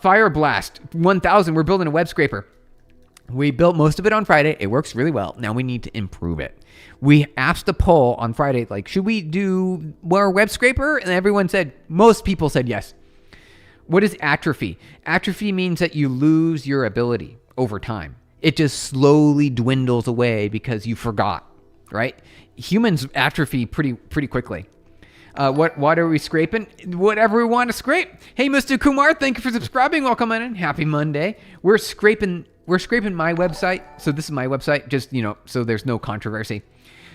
Fire Blast 1000. We're building a web scraper. We built most of it on Friday. It works really well. Now we need to improve it. We asked a poll on Friday, like, should we do more web scraper? And most people said yes. What is atrophy? Atrophy means that you lose your ability over time. It just slowly dwindles away because you forgot, right? Humans atrophy pretty quickly. What are we scraping? Whatever we want to scrape. Hey, Mr. Kumar, thank you for subscribing. Welcome in. Happy Monday. We're scraping my website. So this is my website, just, so there's no controversy.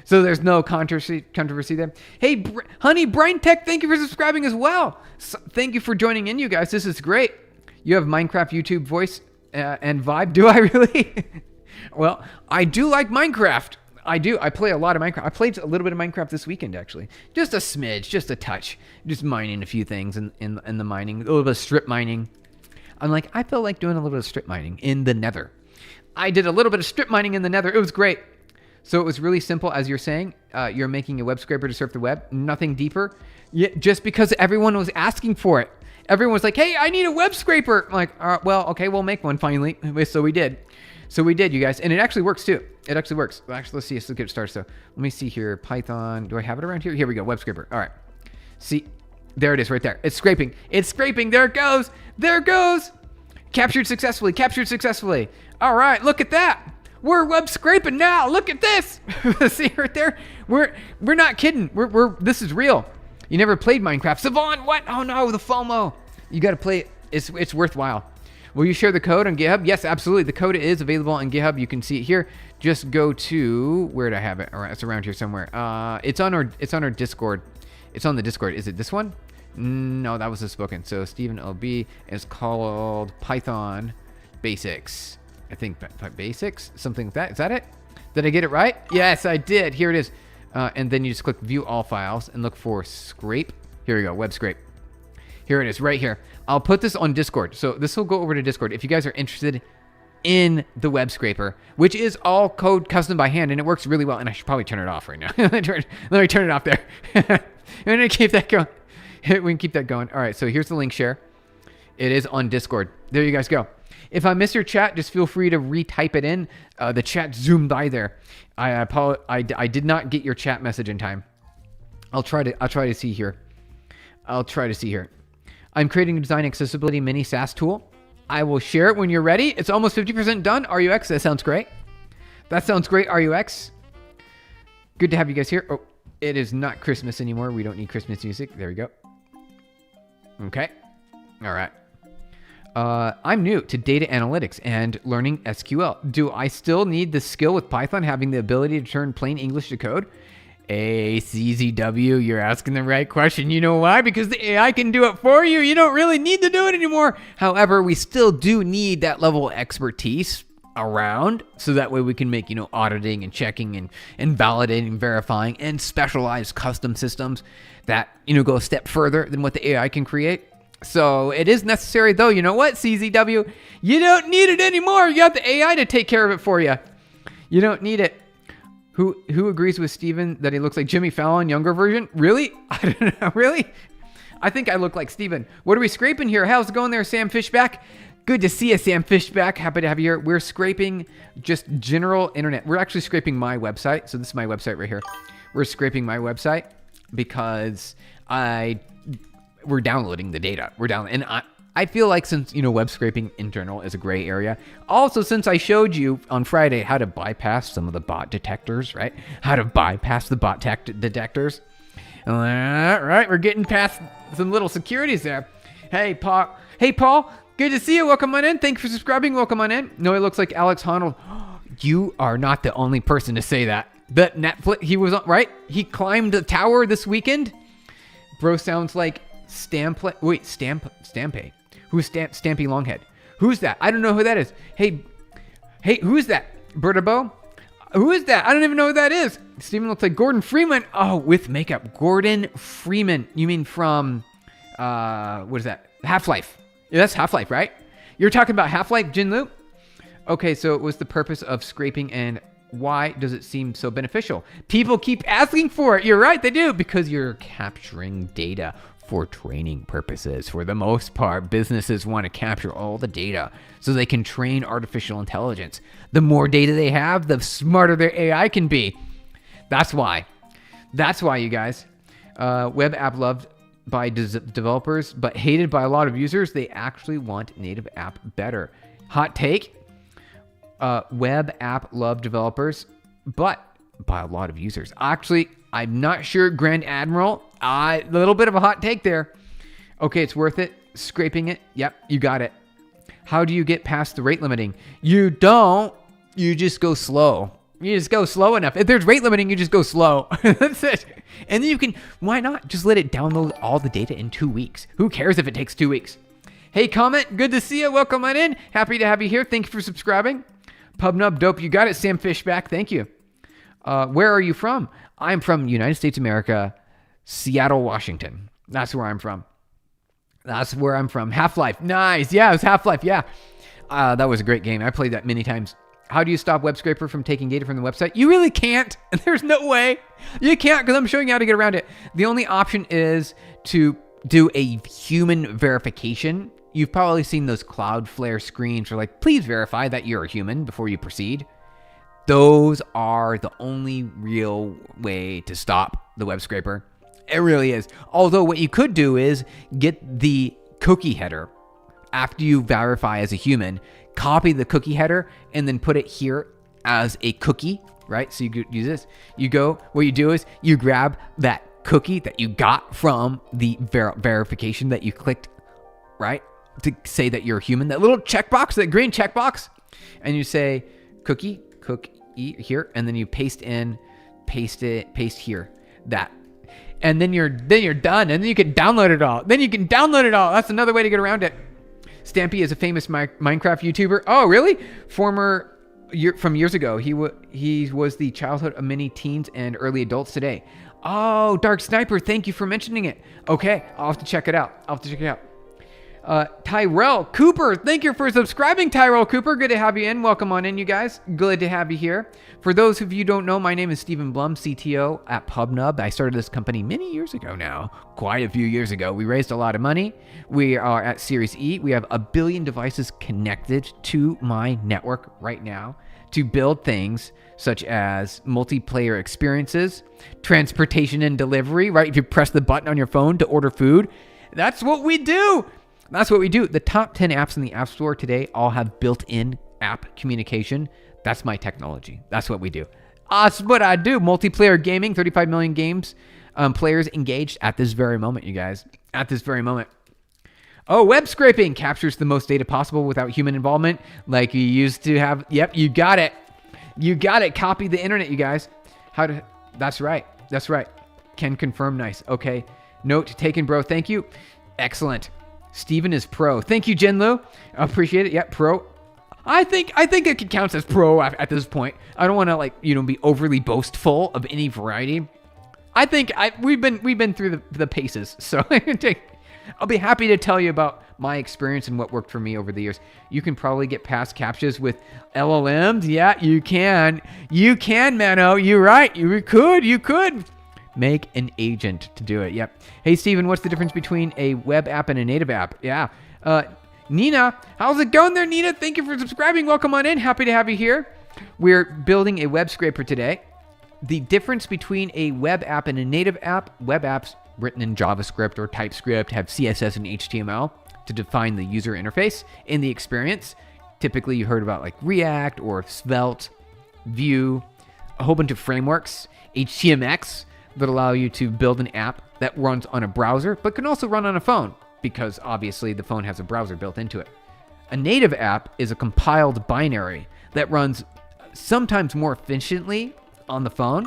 So there's no controversy there. Hey, Honey Brain Tech, thank you for subscribing as well. So, thank you for joining in, you guys. This is great. You have Minecraft YouTube voice and vibe. Do I really? Well, I do like Minecraft. I do. I play a lot of Minecraft. I played a little bit of Minecraft this weekend, actually. Just a smidge, just a touch. Just mining a few things in the mining. A little bit of strip mining. I feel like doing a little bit of strip mining in the nether. I did a little bit of strip mining in the nether. It was great. So it was really simple, as you're saying. You're making a web scraper to surf the web. Nothing deeper. Just because everyone was asking for it. Everyone was like, hey, I need a web scraper. I'm like, well, okay, we'll make one finally. So we did. You guys. And it actually works, too. It actually works. Actually, let's see. Let's get it started. So let me see here. Python. Do I have it around here? Here we go. Web scraper. All right. See, there it is right there. It's scraping. It's scraping. There it goes. There it goes. Captured successfully. All right. Look at that. We're web scraping now. Look at this. See right there? We're not kidding. This is real. You never played Minecraft. Savon, what? Oh no, the FOMO. You got to play it. It's worthwhile. Will you share the code on GitHub? Yes, absolutely. The code is available on GitHub. You can see it here. Just go to, where did I have it? All right, it's around here somewhere. It's on our Discord. It's on the Discord. Is it this one? No, that was the spoken. So Stephen LB is called Python Basics. I think Basics, something like that. Is that it? Did I get it right? Yes, I did. Here it is. And then you just click View All Files and look for Scrape. Here we go, Web Scrape. Here it is, right here. I'll put this on Discord. So this will go over to Discord. If you guys are interested in the web scraper, which is all code custom by hand, and it works really well. And I should probably turn it off right now. Let me turn it off there. I'm gonna keep that going. We can keep that going. All right, so here's the link share. It is on Discord. There you guys go. If I miss your chat, just feel free to retype it in. The chat zoomed by there. I did not get your chat message in time. I'll try to see here. I'm creating a design accessibility mini SaaS tool. I will share it when you're ready. It's almost 50% done. RUX, that sounds great. That sounds great, RUX. Good to have you guys here. Oh, it is not Christmas anymore. We don't need Christmas music. There we go. Okay. All right. I'm new to data analytics and learning SQL. Do I still need the skill with Python, having the ability to turn plain English to code? CZW, you're asking the right question. You know why? Because the AI can do it for you. You don't really need to do it anymore. However, we still do need that level of expertise around, so that way we can make, auditing and checking and validating, verifying, and specialized custom systems that, go a step further than what the AI can create. So it is necessary, though. You know what, CZW? You don't need it anymore. You got the AI to take care of it for you. You don't need it. Who agrees with Steven that he looks like Jimmy Fallon, younger version? Really? I don't know. Really? I think I look like Steven. What are we scraping here? How's it going there, Sam Fishback? Good to see you, Sam Fishback. Happy to have you here. We're scraping just general internet. We're actually scraping my website. So this is my website right here. We're scraping my website because we're downloading the data. And I feel like since, web scraping in general is a gray area. Also, since I showed you on Friday how to bypass some of the bot detectors, right? How to bypass the bot detectors. All right, we're getting past some little securities there. Hey, Paul. Good to see you. Welcome on in. Thank you for subscribing. Welcome on in. No, he looks like Alex Honnold. You are not the only person to say that. But Netflix, he was right. He climbed the tower this weekend. Bro sounds like Stampay. Who's Stampy Longhead? Who's that? I don't know who that is. Hey, who's that? Bertabo? Who is that? I don't even know who that is. Steven looks like Gordon Freeman. Oh, with makeup. Gordon Freeman. You mean from, what is that? Half-Life. Yeah, that's Half-Life, right? You're talking about Half-Life, Jinlu? Okay, so it was the purpose of scraping, and why does it seem so beneficial? People keep asking for it. You're right, they do, because you're capturing data for training purposes. For the most part, businesses want to capture all the data so they can train artificial intelligence. The more data they have, the smarter their AI can be. That's why, you guys. Web app loved by developers, but hated by a lot of users. They actually want native app better. Hot take. Web app love developers, but by a lot of users. Actually, I'm not sure, Grand Admiral. A little bit of a hot take there. Okay, it's worth it. Scraping it. Yep, you got it. How do you get past the rate limiting? You don't. You just go slow. You just go slow enough. If there's rate limiting, you just go slow. That's it. And then you can, why not just let it download all the data in 2 weeks? Who cares if it takes 2 weeks? Hey, Comment. Good to see you. Welcome on in. Happy to have you here. Thank you for subscribing. Pubnub dope. You got it, Sam Fishback. Thank you. Where are you from? I'm from United States of America, Seattle, Washington. That's where I'm from. Half-Life. Nice. Yeah, it was Half-Life. Yeah. That was a great game. I played that many times. How do you stop Web Scraper from taking data from the website? You really can't. There's no way. You can't, because I'm showing you how to get around it. The only option is to do a human verification. You've probably seen those Cloudflare screens for like, please verify that you're a human before you proceed. Those are the only real way to stop the web scraper. It really is. Although what you could do is get the cookie header after you verify as a human, copy the cookie header and then put it here as a cookie, right? So you could use this. What you do is you grab that cookie that you got from the verification that you clicked, right? to say that you're a human. That little checkbox, that green checkbox, and you say cookie, here, and then you paste here, that. And then you're done, and then you can download it all. That's another way to get around it. Stampy is a famous Minecraft YouTuber. Oh, really? From years ago. He was the childhood of many teens and early adults today. Oh, Dark Sniper, thank you for mentioning it. Okay, I'll have to check it out. Tyrell Cooper, thank you for subscribing, Tyrell Cooper. Good to have you in. Welcome on in, you guys. Good to have you here. For those of you who don't know, my name is Stephen Blum, CTO at PubNub. I started this company many years ago now, quite a few years ago. We raised a lot of money. We are at Series E. We have 1 billion devices connected to my network right now to build things such as multiplayer experiences, transportation and delivery, right? If you press the button on your phone to order food, that's what we do. The top 10 apps in the App Store today all have built-in app communication. That's my technology. That's what we do. That's what I do. Multiplayer gaming, 35 million games, players engaged at this very moment, you guys. At this very moment. Oh, web scraping captures the most data possible without human involvement, like you used to have. Yep, you got it. Copy the internet, you guys. That's right. Can confirm, nice. Okay. Note taken, bro. Thank you. Excellent. Steven is pro. Thank you, Jinlu. I appreciate it. Yep, pro. I think it counts as pro at this point. I don't want to be overly boastful of any variety. I think we've been through the paces, so I'll be happy to tell you about my experience and what worked for me over the years. You can probably get past CAPTCHAs with LLMs. Yeah, you can. You can, Mano. You're right. You could. Make an agent to do it. Yep. Hey, Steven, what's the difference between a web app and a native app? Yeah. Nina, how's it going there, Nina? Thank you for subscribing. Welcome on in. Happy to have you here. We're building a web scraper today. The difference between a web app and a native app, web apps written in JavaScript or TypeScript have CSS and HTML to define the user interface in the experience. Typically, you heard about like React or Svelte, Vue, a whole bunch of frameworks, HTMX, that allow you to build an app that runs on a browser, but can also run on a phone, because obviously the phone has a browser built into it. A native app is a compiled binary that runs sometimes more efficiently on the phone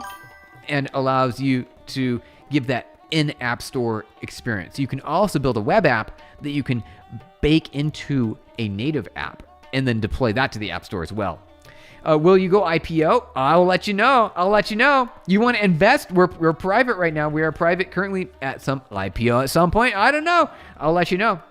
and allows you to give that in-app store experience. You can also build a web app that you can bake into a native app and then deploy that to the App Store as well. Will you go IPO? I'll let you know. You want to invest? We're private right now. We are private currently at some IPO at some point. I don't know. I'll let you know.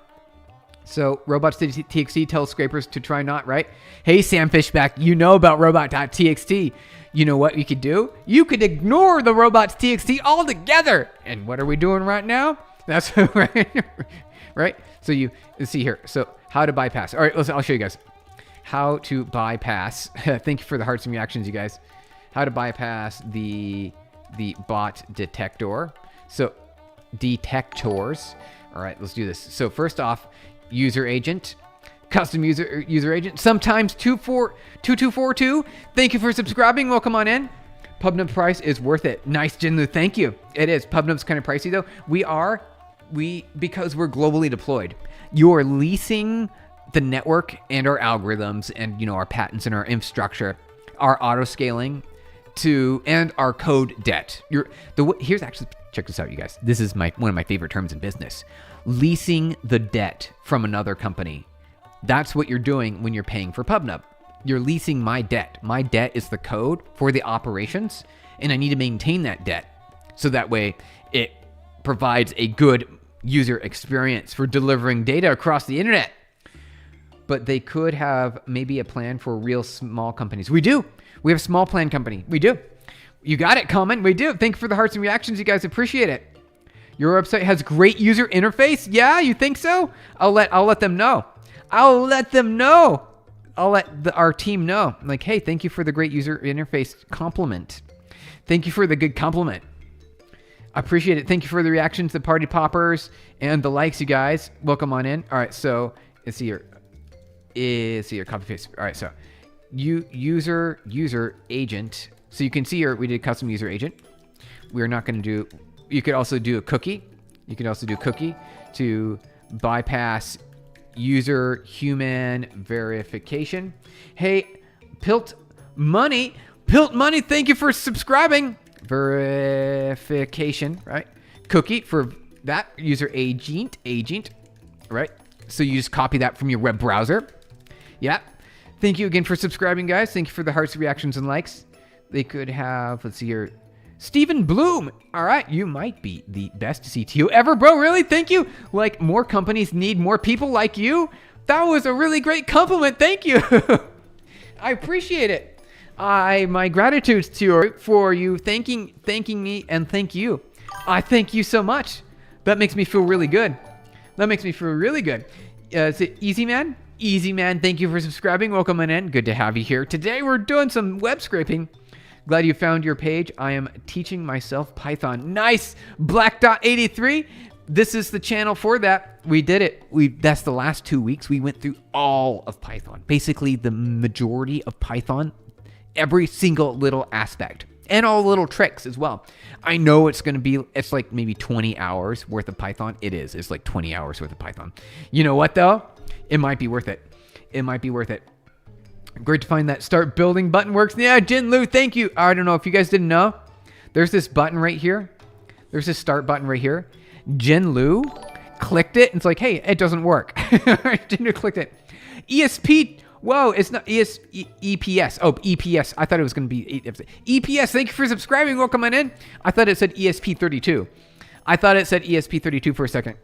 So robots.txt tells scrapers to try not, right? Hey, Sam Fishback, you know about robot.txt. You know what you could do? You could ignore the robots.txt altogether. And what are we doing right now? That's right. Right? So you see here. So how to bypass. All right, I'll show you guys. How to bypass. Thank you for the hearts and reactions, you guys. How to bypass the bot detector. So detectors. All right, let's do this. So first off, user agent, custom user agent. Sometimes 2242. Thank you for subscribing. Welcome on in. PubNub price is worth it. Nice, Jinlu. Thank you. It is. PubNub's kind of pricey though. Because we're globally deployed. You're leasing the network and our algorithms and our patents and our infrastructure, our auto scaling and our code debt. Here's actually, check this out, you guys. This is one of my favorite terms in business. Leasing the debt from another company. That's what you're doing when you're paying for PubNub. You're leasing my debt. My debt is the code for the operations, and I need to maintain that debt. So that way it provides a good user experience for delivering data across the internet. But they could have maybe a plan for real small companies. We do. We have a small plan company. We do. You got it, comment. We do. Thank you for the hearts and reactions. You guys appreciate it. Your website has great user interface. Yeah, you think so? I'll let them know. I'll let our team know. I'm like, hey, thank you for the great user interface compliment. Thank you for the good compliment. I appreciate it. Thank you for the reactions, the party poppers, and the likes, you guys. Welcome on in. All right, so let's see here. Copy paste. All right, so user agent. So you can see here we did custom user agent. We're not going to do. You could also do a cookie. You could also do cookie to bypass user human verification. Hey, Pilt Money, thank you for subscribing. Verification, right? Cookie for that user agent, right? So you just copy that from your web browser. Yeah. Thank you again for subscribing, guys. Thank you for the hearts, reactions, and likes. They could have, let's see here, Stephen Bloom. All right, you might be the best CTO ever, bro. Really? Thank you. Like, more companies need more people like you. That was a really great compliment. Thank you. I appreciate it. My gratitude to you for you thanking me, and thank you. I thank you so much. That makes me feel really good. Is it Easy Man? Easy Man, thank you for subscribing. Welcome in. Good to have you here. Today we're doing some web scraping. Glad you found your page. I am teaching myself Python. Nice. Black Dot 83. This is the channel for that. We did it. That's the last 2 weeks. We went through all of Python. Basically the majority of Python. Every single little aspect. And all the little tricks as well. I know it's like maybe 20 hours worth of Python. It is. It's like 20 hours worth of Python. You know what though? It might be worth it. Great to find that start building button works. Yeah, Jin Lu, thank you. I don't know if you guys didn't know. There's this button right here. There's this start button right here. Jin Lu clicked it and it's like, hey, it doesn't work. Jin Lu clicked it. ESP. Whoa, it's not EPS. Oh, EPS. I thought it was going to be EPS. Thank you for subscribing. Welcome on in. I thought it said ESP32. I thought it said ESP32 for a second.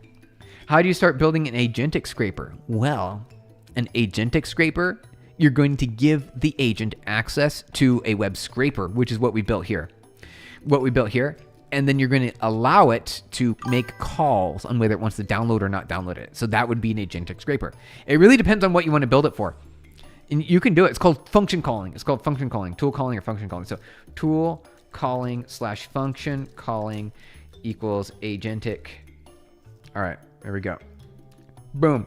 How do you start building an agentic scraper? Well, an agentic scraper, you're going to give the agent access to a web scraper, which is what we built here. And then you're going to allow it to make calls on whether it wants to download or not download it. So that would be an agentic scraper. It really depends on what you want to build it for. And you can do it. It's called function calling. Tool calling or function calling. So tool calling / function calling equals agentic. All right, there we go. Boom.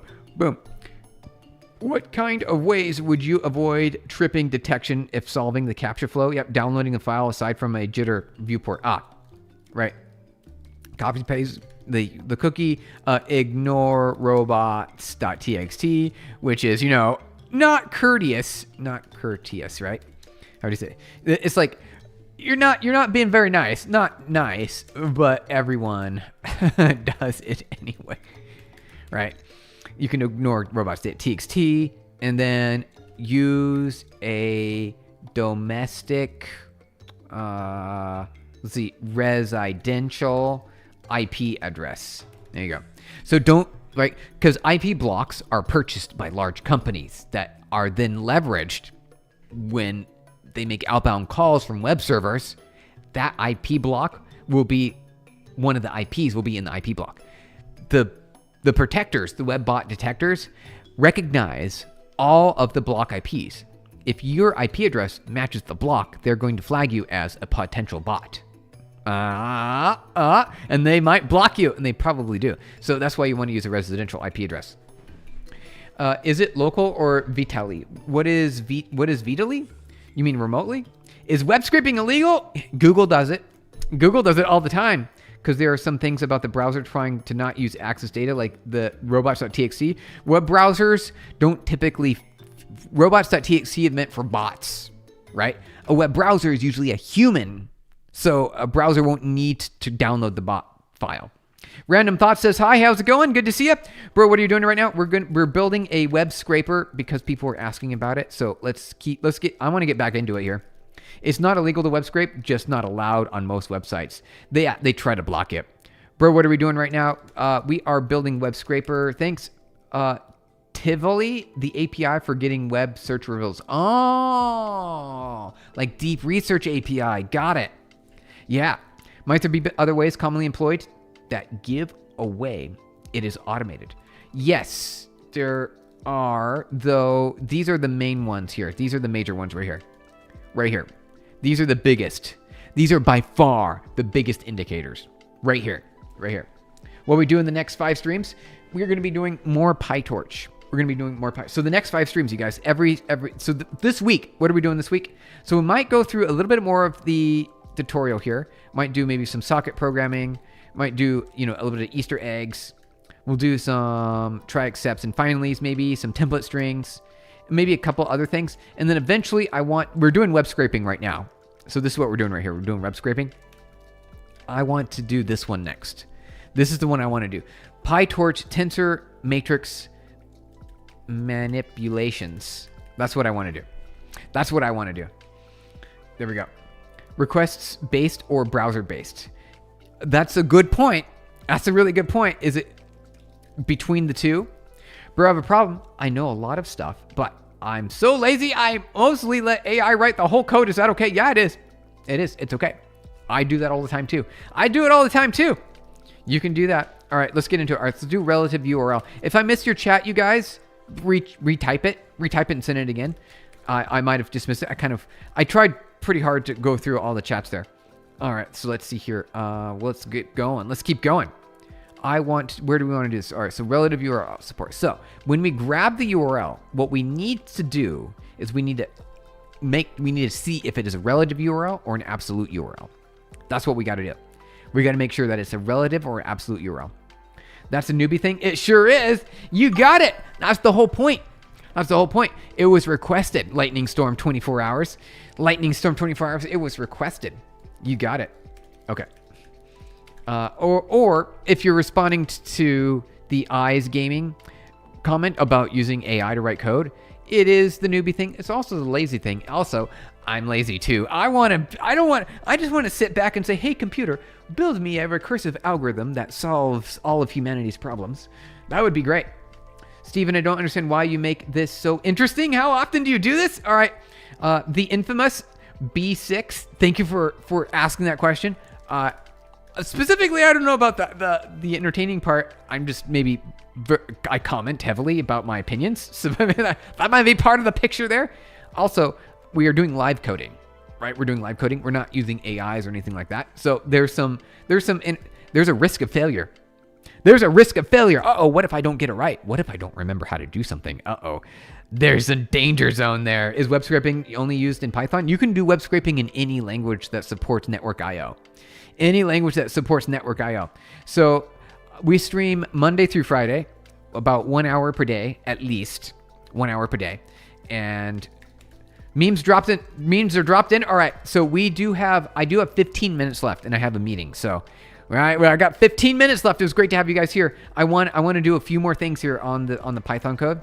What kind of ways would you avoid tripping detection if solving the capture flow? Yep, downloading the file aside from a jitter viewport. Right. Copy paste the cookie, ignore robots.txt, which is, not courteous, right? How do you say? It's like you're not being very nice, not nice, but everyone does it anyway, right? You can ignore robots.txt and then use a domestic, residential IP address. There you go. So don't. Right? Because IP blocks are purchased by large companies that are then leveraged when they make outbound calls from web servers. That IP block will be, one of the IPs will be in the IP block. The protectors, the web bot detectors, recognize all of the block IPs. If your IP address matches the block, they're going to flag you as a potential bot. And they might block you, and they probably do. So that's why you want to use a residential IP address. Is it local or Vitali? What is Vitali? You mean remotely? Is web scraping illegal? Google does it. Google does it all the time because there are some things about the browser trying to not use access data, like the robots.txt. Web browsers don't typically. Robots.txt is meant for bots, right? A web browser is usually a human. So a browser won't need to download the bot file. Random Thought says, hi, how's it going? Good to see you. Bro, what are you doing right now? We're building a web scraper because people were asking about it. So I want to get back into it here. It's not illegal to web scrape, just not allowed on most websites. They try to block it. Bro, what are we doing right now? We are building web scraper. Thanks. Tivoli, the API for getting web search results. Oh, like deep research API. Got it. Yeah. Might there be other ways commonly employed that give away it is automated? Yes, there are, though. These are the main ones here. These are the major ones right here. Right here. These are the biggest. These are by far the biggest indicators. Right here. Right here. What we do in the next 5 streams, we're going to be doing more PyTorch. We're going to be doing more PyTorch. So the next 5 streams, you guys, this week, what are we doing this week? So we might go through a little bit more of the tutorial here. Might do maybe some socket programming. Might do, a little bit of Easter eggs. We'll do some try accepts and finallys, maybe some template strings, maybe a couple other things. And then eventually we're doing web scraping right now. So this is what we're doing right here. We're doing web scraping. I want to do this one next. This is the one I want to do. PyTorch tensor matrix manipulations. That's what I want to do. That's what I want to do. There we go. Requests based or browser based. That's a good point. That's a really good point. Is it between the two? Bro, I have a problem. I know a lot of stuff, but I'm so lazy. I mostly let AI write the whole code. Is that okay? Yeah, it is. It is. It's okay. I do that all the time too. I do it all the time too. You can do that. All right, let's get into it. All right, let's do relative URL. If I missed your chat, you guys, retype it and send it again. I might have just missed it. I tried pretty hard to go through all the chats there. All right, so let's see here. Let's get going. Let's keep going. Where do we want to do this? All right, so relative URL support. So when we grab the URL, what we need to do is we need to see if it is a relative URL or an absolute URL. That's what we got to do. We got to make sure that it's a relative or an absolute URL. That's a newbie thing. It sure is. You got it. That's the whole point. That's the whole point. It was requested. Lightning storm 24 hours. Lightning storm 24 hours. It was requested. You got it. Okay. Or if you're responding to the Eyes Gaming comment about using AI to write code, it is the newbie thing. It's also the lazy thing. Also, I'm lazy too. I just want to sit back and say, hey, computer, build me a recursive algorithm that solves all of humanity's problems. That would be great. Steven, I don't understand why you make this so interesting. How often do you do this? All right. The infamous B6. Thank you for asking that question. Specifically, I don't know about the entertaining part. I'm just I comment heavily about my opinions. So that might be part of the picture there. Also, we are doing live coding, right? We're doing live coding. We're not using AIs or anything like that. So there's a risk of failure. There's a risk of failure. Uh-oh, what if I don't get it right? What if I don't remember how to do something? Uh-oh, there's a danger zone there. Is web scraping only used in Python? You can do web scraping in any language that supports network I/O. Any language that supports network I/O. So we stream Monday through Friday, about 1 hour per day, at least 1 hour per day. And memes are dropped in. All right. So I do have 15 minutes left and I have a meeting. So, all right, well, I got 15 minutes left. It was great to have you guys here. I want to do a few more things here on the Python code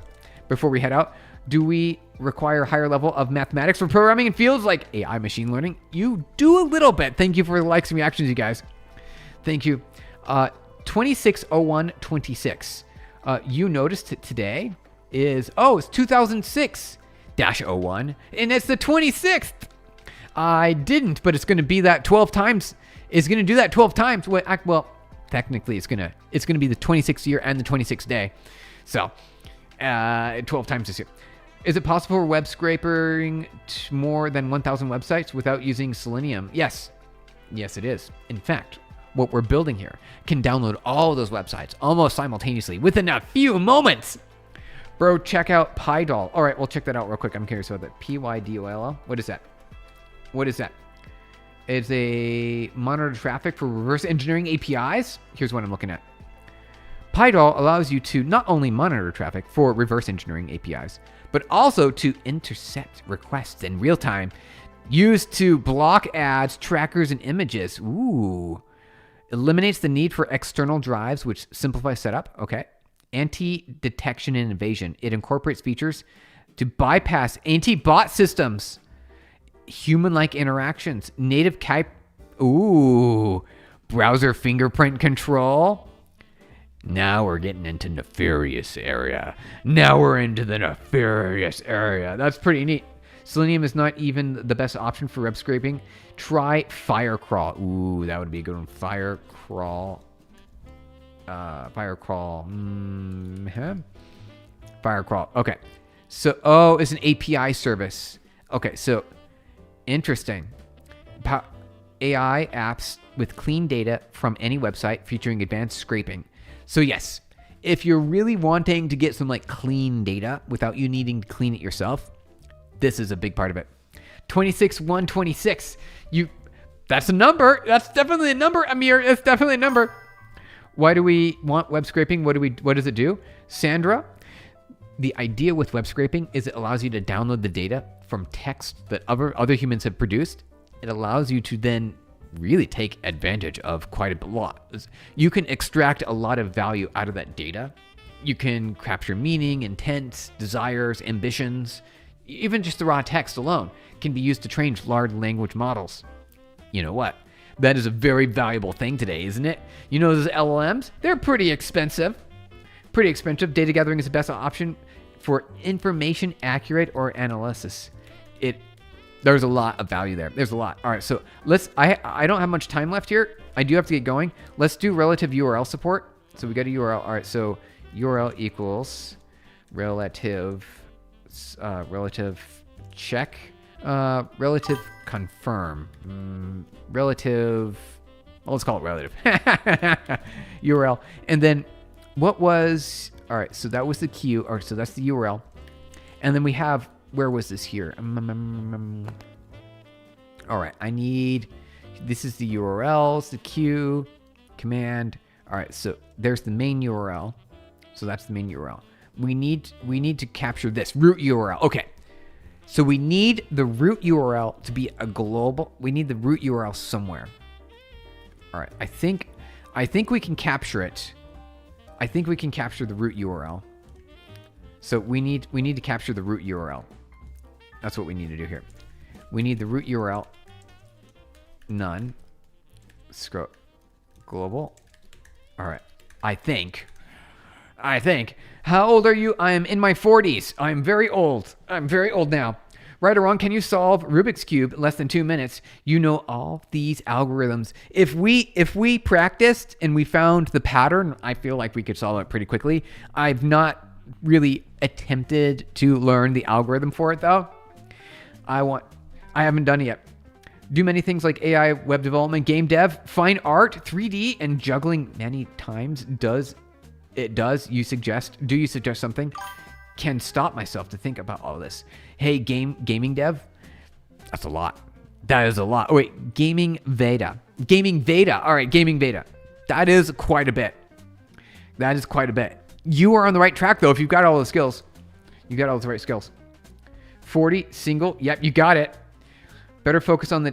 before we head out. Do we require a higher level of mathematics for programming in fields like AI machine learning? You do a little bit. Thank you for the likes and reactions, you guys. Thank you. 260126. You noticed it today is, it's 2006-01, and it's the 26th. I didn't, but it's going to be that 12 times. It's going to do that 12 times. Well, technically, it's going to be the 26th year and the 26th day. So, 12 times this year. Is it possible for web scraping more than 1,000 websites without using Selenium? Yes. Yes, it is. In fact, what we're building here can download all of those websites almost simultaneously within a few moments. Bro, check out PyDoll. All right, we'll check that out real quick. I'm curious about that. PYDOLL. What is that? What is that? It's a monitor traffic for reverse engineering APIs. Here's what I'm looking at. PyDoll allows you to not only monitor traffic for reverse engineering APIs, but also to intercept requests in real time, used to block ads, trackers, and images. Ooh. Eliminates the need for external drives, which simplifies setup. Okay. Anti-detection and invasion. It incorporates features to bypass anti-bot systems, human-like interactions, native browser fingerprint control. Now we're getting into nefarious area. Now we're into the nefarious area. That's pretty neat. Selenium is not even the best option for web scraping. Try Firecrawl. Ooh, that would be a good one. Firecrawl. Firecrawl. Okay. So, it's an API service. Okay, so interesting. AI apps with clean data from any website featuring advanced scraping. So yes, if you're really wanting to get some clean data without you needing to clean it yourself, this is a big part of it. 26126. That's a number. That's definitely a number, Amir. It's definitely a number. Why do we want web scraping? What does it do? Sandra, the idea with web scraping is it allows you to download the data from text that other humans have produced. It allows you to then really take advantage of quite a lot. You can extract a lot of value out of that data. You can capture meaning, intent, desires, ambitions. Even just the raw text alone can be used to train large language models. You know what? That is a very valuable thing today, isn't it? You know, those LLMs, they're pretty expensive. Pretty expensive. Data gathering is the best option for information accurate or analysis. There's a lot of value there. There's a lot. All right, so I don't have much time left here. I do have to get going. Let's do relative URL support. So we got a URL. All right, so URL equals relative check, relative confirm, relative, well, let's call it relative URL. And then what was, all right, so that was the queue, or so that's the URL. And then we have, where was this here? All right, this is the URLs, the queue, command. All right, so there's the main URL. So that's the main URL. We need to capture this root URL. Okay, so we need the root URL to be a global. We need the root URL somewhere. All right, I think we can capture it. I think we can capture the root URL. So we need to capture the root URL. That's what we need to do here. We need the root URL. None. Scroll. Global. All right. I think. How old are you? I am in my 40s. I'm very old. I'm very old now. Right or wrong, can you solve Rubik's Cube in less than 2 minutes? You know all these algorithms. If we practiced and we found the pattern, I feel like we could solve it pretty quickly. I've not really attempted to learn the algorithm for it though. I haven't done it yet. Do many things like AI, web development, game dev, fine art, 3D, and juggling many times. Do you suggest something? Can stop myself to think about all this. Hey, gaming dev, that's a lot. That is a lot. Oh, wait, gaming Veda. All right, gaming Veda. That is quite a bit. You are on the right track though if you've got all the skills. You got all the right skills. 40 single. Yep, you got it. Better focus on the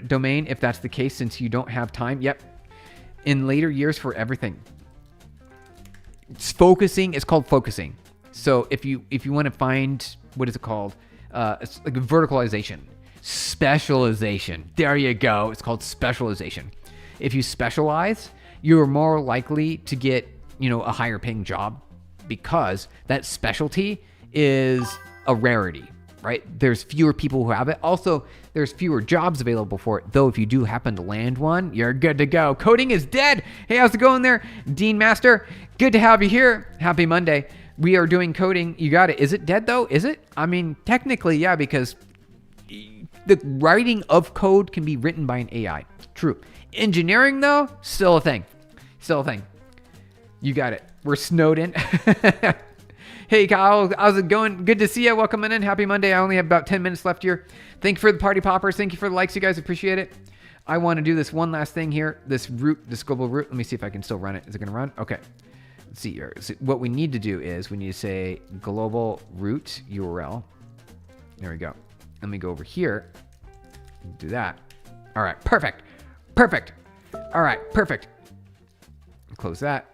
domain if that's the case since you don't have time. Yep. In later years for everything. It's called focusing. So if you want to find, what is it called? It's like verticalization. Specialization. There you go. It's called specialization. If you specialize, you're more likely to get, a higher paying job because that specialty is a rarity, right? There's fewer people who have it. Also, there's fewer jobs available for it. Though if you do happen to land one, you're good to go. Coding is dead. Hey, how's it going there? Dean Master, good to have you here. Happy Monday. We are doing coding. You got it. Is it dead though? Is it? I mean, technically, yeah, because the writing of code can be written by an AI. True. Engineering though, still a thing. You got it. We're snowed in. Hey, Kyle, how's it going? Good to see you. Welcome in. Happy Monday. I only have about 10 minutes left here. Thank you for the party poppers. Thank you for the likes, you guys. Appreciate it. I want to do this one last thing here. This global root. Let me see if I can still run it. Is it going to run? Okay. Let's see here. So what we need to do is we need to say global root URL. There we go. Let me go over here. Do that. All right. Perfect. All right. Perfect. Close that.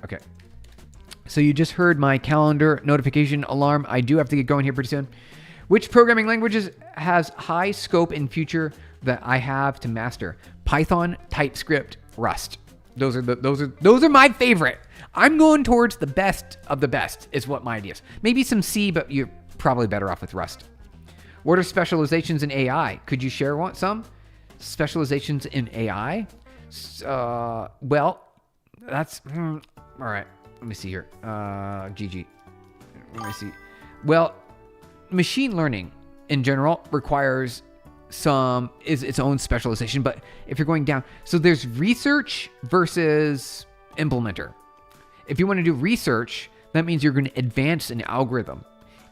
Okay. So you just heard my calendar notification alarm. I do have to get going here pretty soon. Which programming languages has high scope in future that I have to master? Python, TypeScript, Rust. Those are my favorite. I'm going towards the best of the best is what my idea is. Maybe some C, but you're probably better off with Rust. What are specializations in AI? Could you share some? Specializations in AI? Well, that's all right. Let me see here. GG. Let me see. Well, machine learning in general requires its own specialization, but if you're going down, so there's research versus implementer. If you want to do research, that means you're going to advance an algorithm,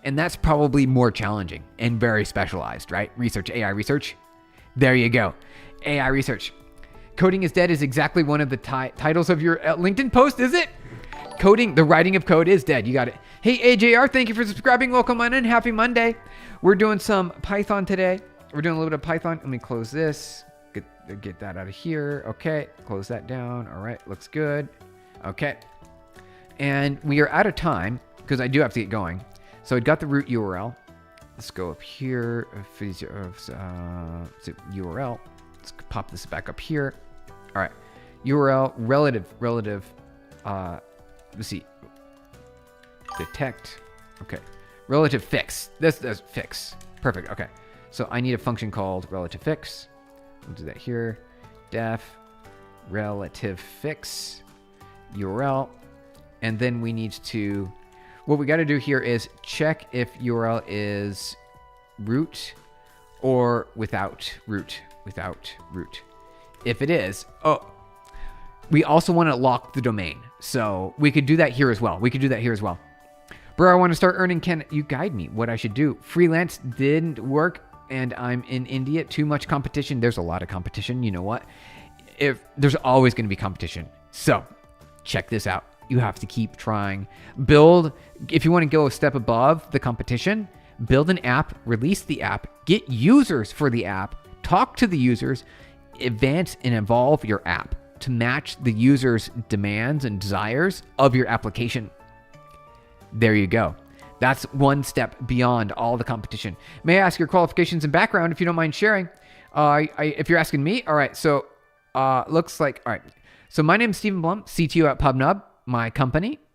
and that's probably more challenging and very specialized, right? Research, AI research. There you go. AI research. Coding is dead is exactly one of the titles of your LinkedIn post, is it? Coding, the writing of code is dead. You got it. Hey, AJR, thank you for subscribing. Welcome on in. Happy Monday. We're doing some Python today. We're doing a little bit of Python. Let me close this. Get that out of here. Okay. Close that down. All right. Looks good. Okay. And we are out of time because I do have to get going. So I got the root URL. Let's go up here. URL. Let's pop this back up here. All right. URL relative. Let's see. Detect. Okay. Relative fix. That's fix. Perfect. Okay. So I need a function called relative fix. We'll do that here. Def relative fix URL. And then we need to, what we got to do here is check if URL is root or without root. If it is, we also want to lock the domain. So we could do that here as well. Bro, I want to start earning. Can you guide me what I should do? Freelance didn't work and I'm in India. Too much competition. There's a lot of competition. You know what? If there's always going to be competition. So check this out. You have to keep trying. Build, if you want to go a step above the competition, build an app, release the app, get users for the app, talk to the users, advance and evolve your app to match the user's demands and desires of your application. There you go. That's one step beyond all the competition. May I ask your qualifications and background if you don't mind sharing? If you're asking me, all right. So looks like, all right. So my name is Stephen Blum, CTO at PubNub.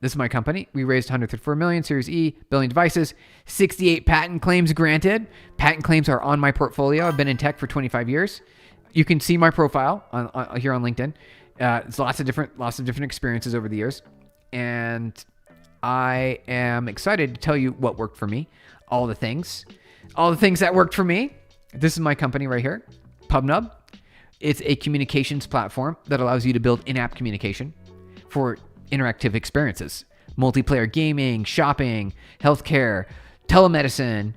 This is my company. We raised 134 million, Series E, billion devices, 68 patent claims granted. Patent claims are on my portfolio. I've been in tech for 25 years. You can see my profile on here on LinkedIn. It's lots of different experiences over the years. And I am excited to tell you what worked for me. All the things that worked for me. This is my company right here, PubNub. It's a communications platform that allows you to build in-app communication for interactive experiences, multiplayer gaming, shopping, healthcare, telemedicine,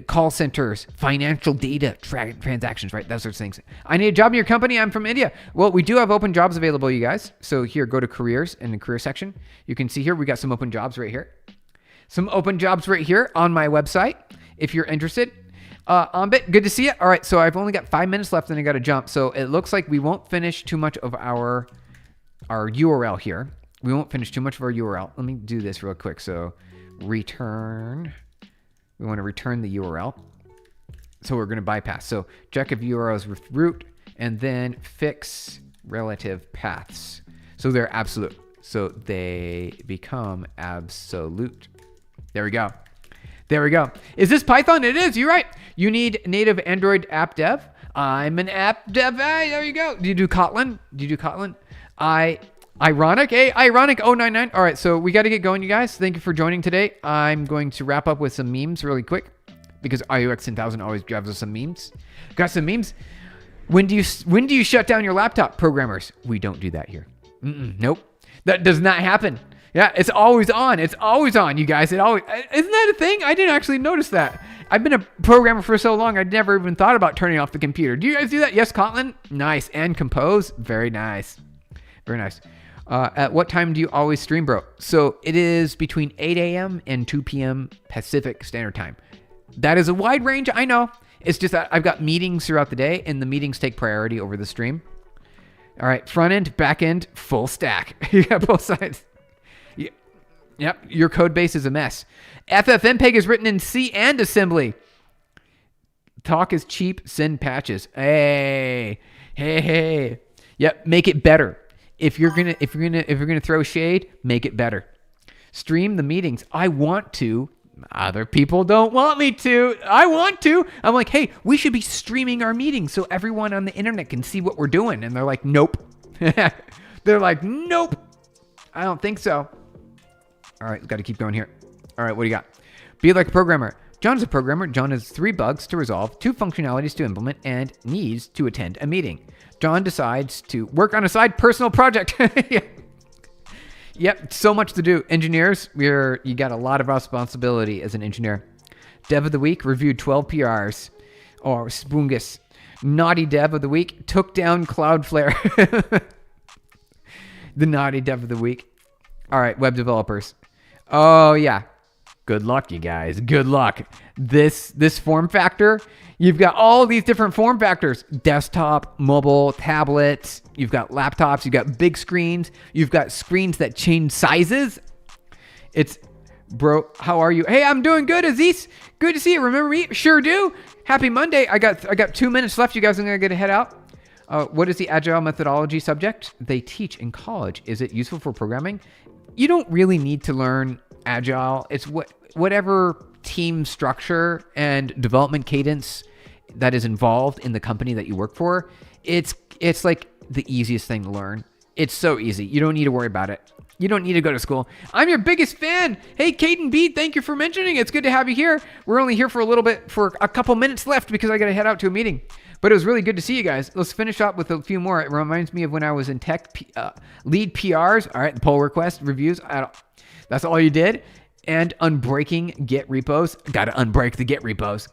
call centers, financial data, transactions, right? Those sorts of things. I need a job in your company. I'm from India. Well, we do have open jobs available, you guys. So here, go to careers in the career section. You can see here, we got some open jobs right here. Some open jobs right here on my website. If you're interested. Ambit, good to see you. All right, so I've only got 5 minutes left and I got to jump. So it looks like we won't finish too much of our URL here. We won't finish too much of our URL. Let me do this real quick. So return. We want to return the URL. So we're going to bypass. So check if URL is with root and then fix relative paths. So they're absolute. So they become absolute. There we go. Is this Python? It is. You're right. You need native Android app dev. I'm an app dev. Hey, there you go. Do you do Kotlin? Ironic 099. All right, so we got to get going, you guys. Thank you for joining today. I'm going to wrap up with some memes really quick because IUX 10,000 always gives us some memes. Got some memes. When do you shut down your laptop, programmers? We don't do that here. Nope, that does not happen. Yeah, it's always on. It's always on, you guys. Isn't that a thing? I didn't actually notice that. I've been a programmer for so long, I never even thought about turning off the computer. Do you guys do that? Yes, Kotlin. Nice. And compose. Very nice. Very nice. At what time do you always stream, bro? So it is between 8 a.m. and 2 p.m. Pacific Standard Time. That is a wide range, I know. It's just that I've got meetings throughout the day, and the meetings take priority over the stream. All right, front end, back end, full stack. You got both sides. Yep, your code base is a mess. FFmpeg is written in C and assembly. Talk is cheap, send patches. Hey. Yep, make it better. If you're gonna throw shade, make it better. Stream the meetings. I want to. Other people don't want me to. I want to. I'm like, hey, we should be streaming our meetings so everyone on the internet can see what we're doing. And they're like, nope. They're like, nope. I don't think so. All right, got to keep going here. All right, what do you got? Be like a programmer. John is a programmer. John has 3 bugs to resolve, 2 functionalities to implement, and needs to attend a meeting. John decides to work on a side personal project. Yep, so much to do. Engineers, you got a lot of responsibility as an engineer. Dev of the week reviewed 12 PRs or Spoongus. Naughty Dev of the Week took down Cloudflare. The Naughty Dev of the Week. All right, web developers. Oh, yeah. Good luck, you guys. Good luck. This form factor, you've got all these different form factors. Desktop, mobile, tablets. You've got laptops. You've got big screens. You've got screens that change sizes. It's, bro, how are you? Hey, I'm doing good, Aziz. Good to see you. Remember me? Sure do. Happy Monday. I got 2 minutes left. You guys are going to get to head out. What is the Agile methodology subject they teach in college? Is it useful for programming? You don't really need to learn Agile. It's whatever team structure and development cadence that is involved in the company that you work for. It's like the easiest thing to learn. It's so easy. You don't need to worry about it. You don't need to go to school. I'm your biggest fan. Hey, Caden B, thank you for mentioning. It's good to have you here. We're only here for a couple minutes left because I got to head out to a meeting. But it was really good to see you guys. Let's finish up with a few more. It reminds me of when I was in tech, lead PRs. All right, the pull request reviews. That's all you did. And unbreaking Git repos. Got to unbreak the Git repos.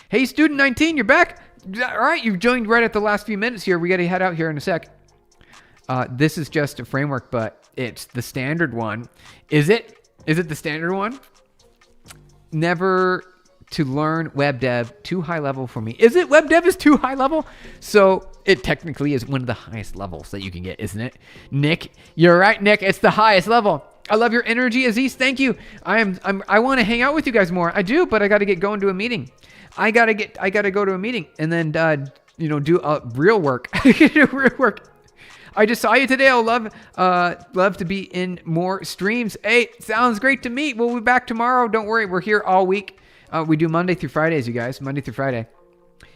Hey, student 19, you're back. All right, you joined right at the last few minutes here. We got to head out here in a sec. This is just a framework, but it's the standard one. Is it the standard one? Never to learn web dev, too high level for me. Is it? Web dev is too high level? So it technically is one of the highest levels that you can get, isn't it? Nick, you're right, Nick. It's the highest level. I love your energy, Aziz. Thank you. I want to hang out with you guys more. I do, but I got to get going to a meeting. I gotta go to a meeting and then do real work. Real work. I just saw you today. I'll love to be in more streams. Hey, sounds great to me. We'll be back tomorrow. Don't worry, we're here all week. We do Monday through Fridays, you guys. Monday through Friday.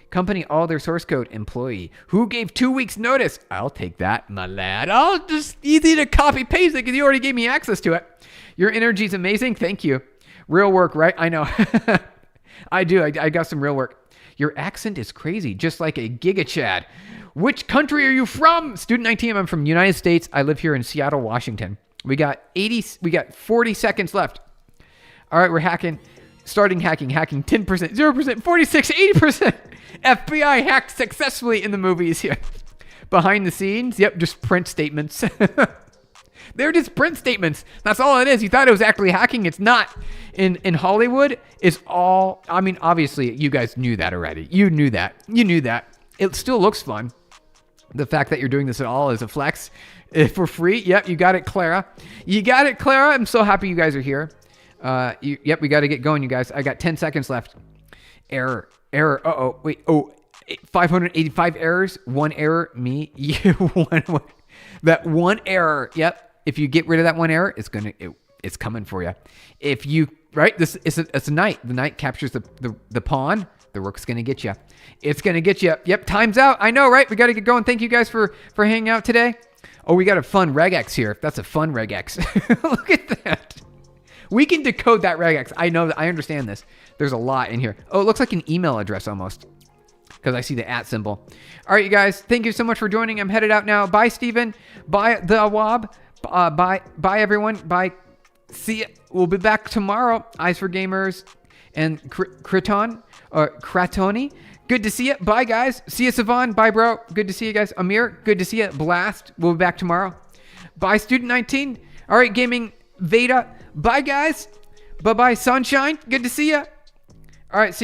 Company, all their source code. Employee, who gave 2 weeks notice? I'll take that, my lad. I'll just easy to copy paste it because you already gave me access to it. Your energy's amazing. Thank you. Real work, right? I know. I do. I got some real work. Your accent is crazy, just like a Giga Chad. Which country are you from? Student 19, I'm from United States. I live here in Seattle, Washington. We got 40 seconds left. All right, we're hacking. Starting hacking 10%, 0%, 46, 80%. FBI hacked successfully in the movies here. Behind the scenes, yep, just print statements. They're just print statements. That's all it is. You thought it was actually hacking. It's not. In Hollywood, it's all, I mean, obviously, you guys knew that already. You knew that. It still looks fun. The fact that you're doing this at all is a flex. For free, yep, you got it, Clara. I'm so happy you guys are here. Yep, we got to get going, you guys. I got 10 seconds left. Error. Uh-oh, wait. 585 errors. One error. Me. You. One. That one error. Yep. If you get rid of that one error, it's coming for you. If you, right? It's a knight. The knight captures the pawn. The rook's going to get you. It's going to get you. Yep, time's out. I know, right? We got to get going. Thank you guys for hanging out today. Oh, we got a fun regex here. That's a fun regex. Look at that. We can decode that regex. I know that. I understand this. There's a lot in here. Oh, it looks like an email address almost because I see the @ symbol. All right, you guys. Thank you so much for joining. I'm headed out now. Bye, Steven. Bye, the Awab. Bye, everyone. Bye. See ya. We'll be back tomorrow. Eyes for Gamers and Kratoni. Good to see you. Bye, guys. See you, Savan. Bye, bro. Good to see you guys. Amir, good to see you. Blast. We'll be back tomorrow. Bye, Student 19. All right, Gaming Veda. Bye, guys. Bye-bye, Sunshine. Good to see you. All right, see you.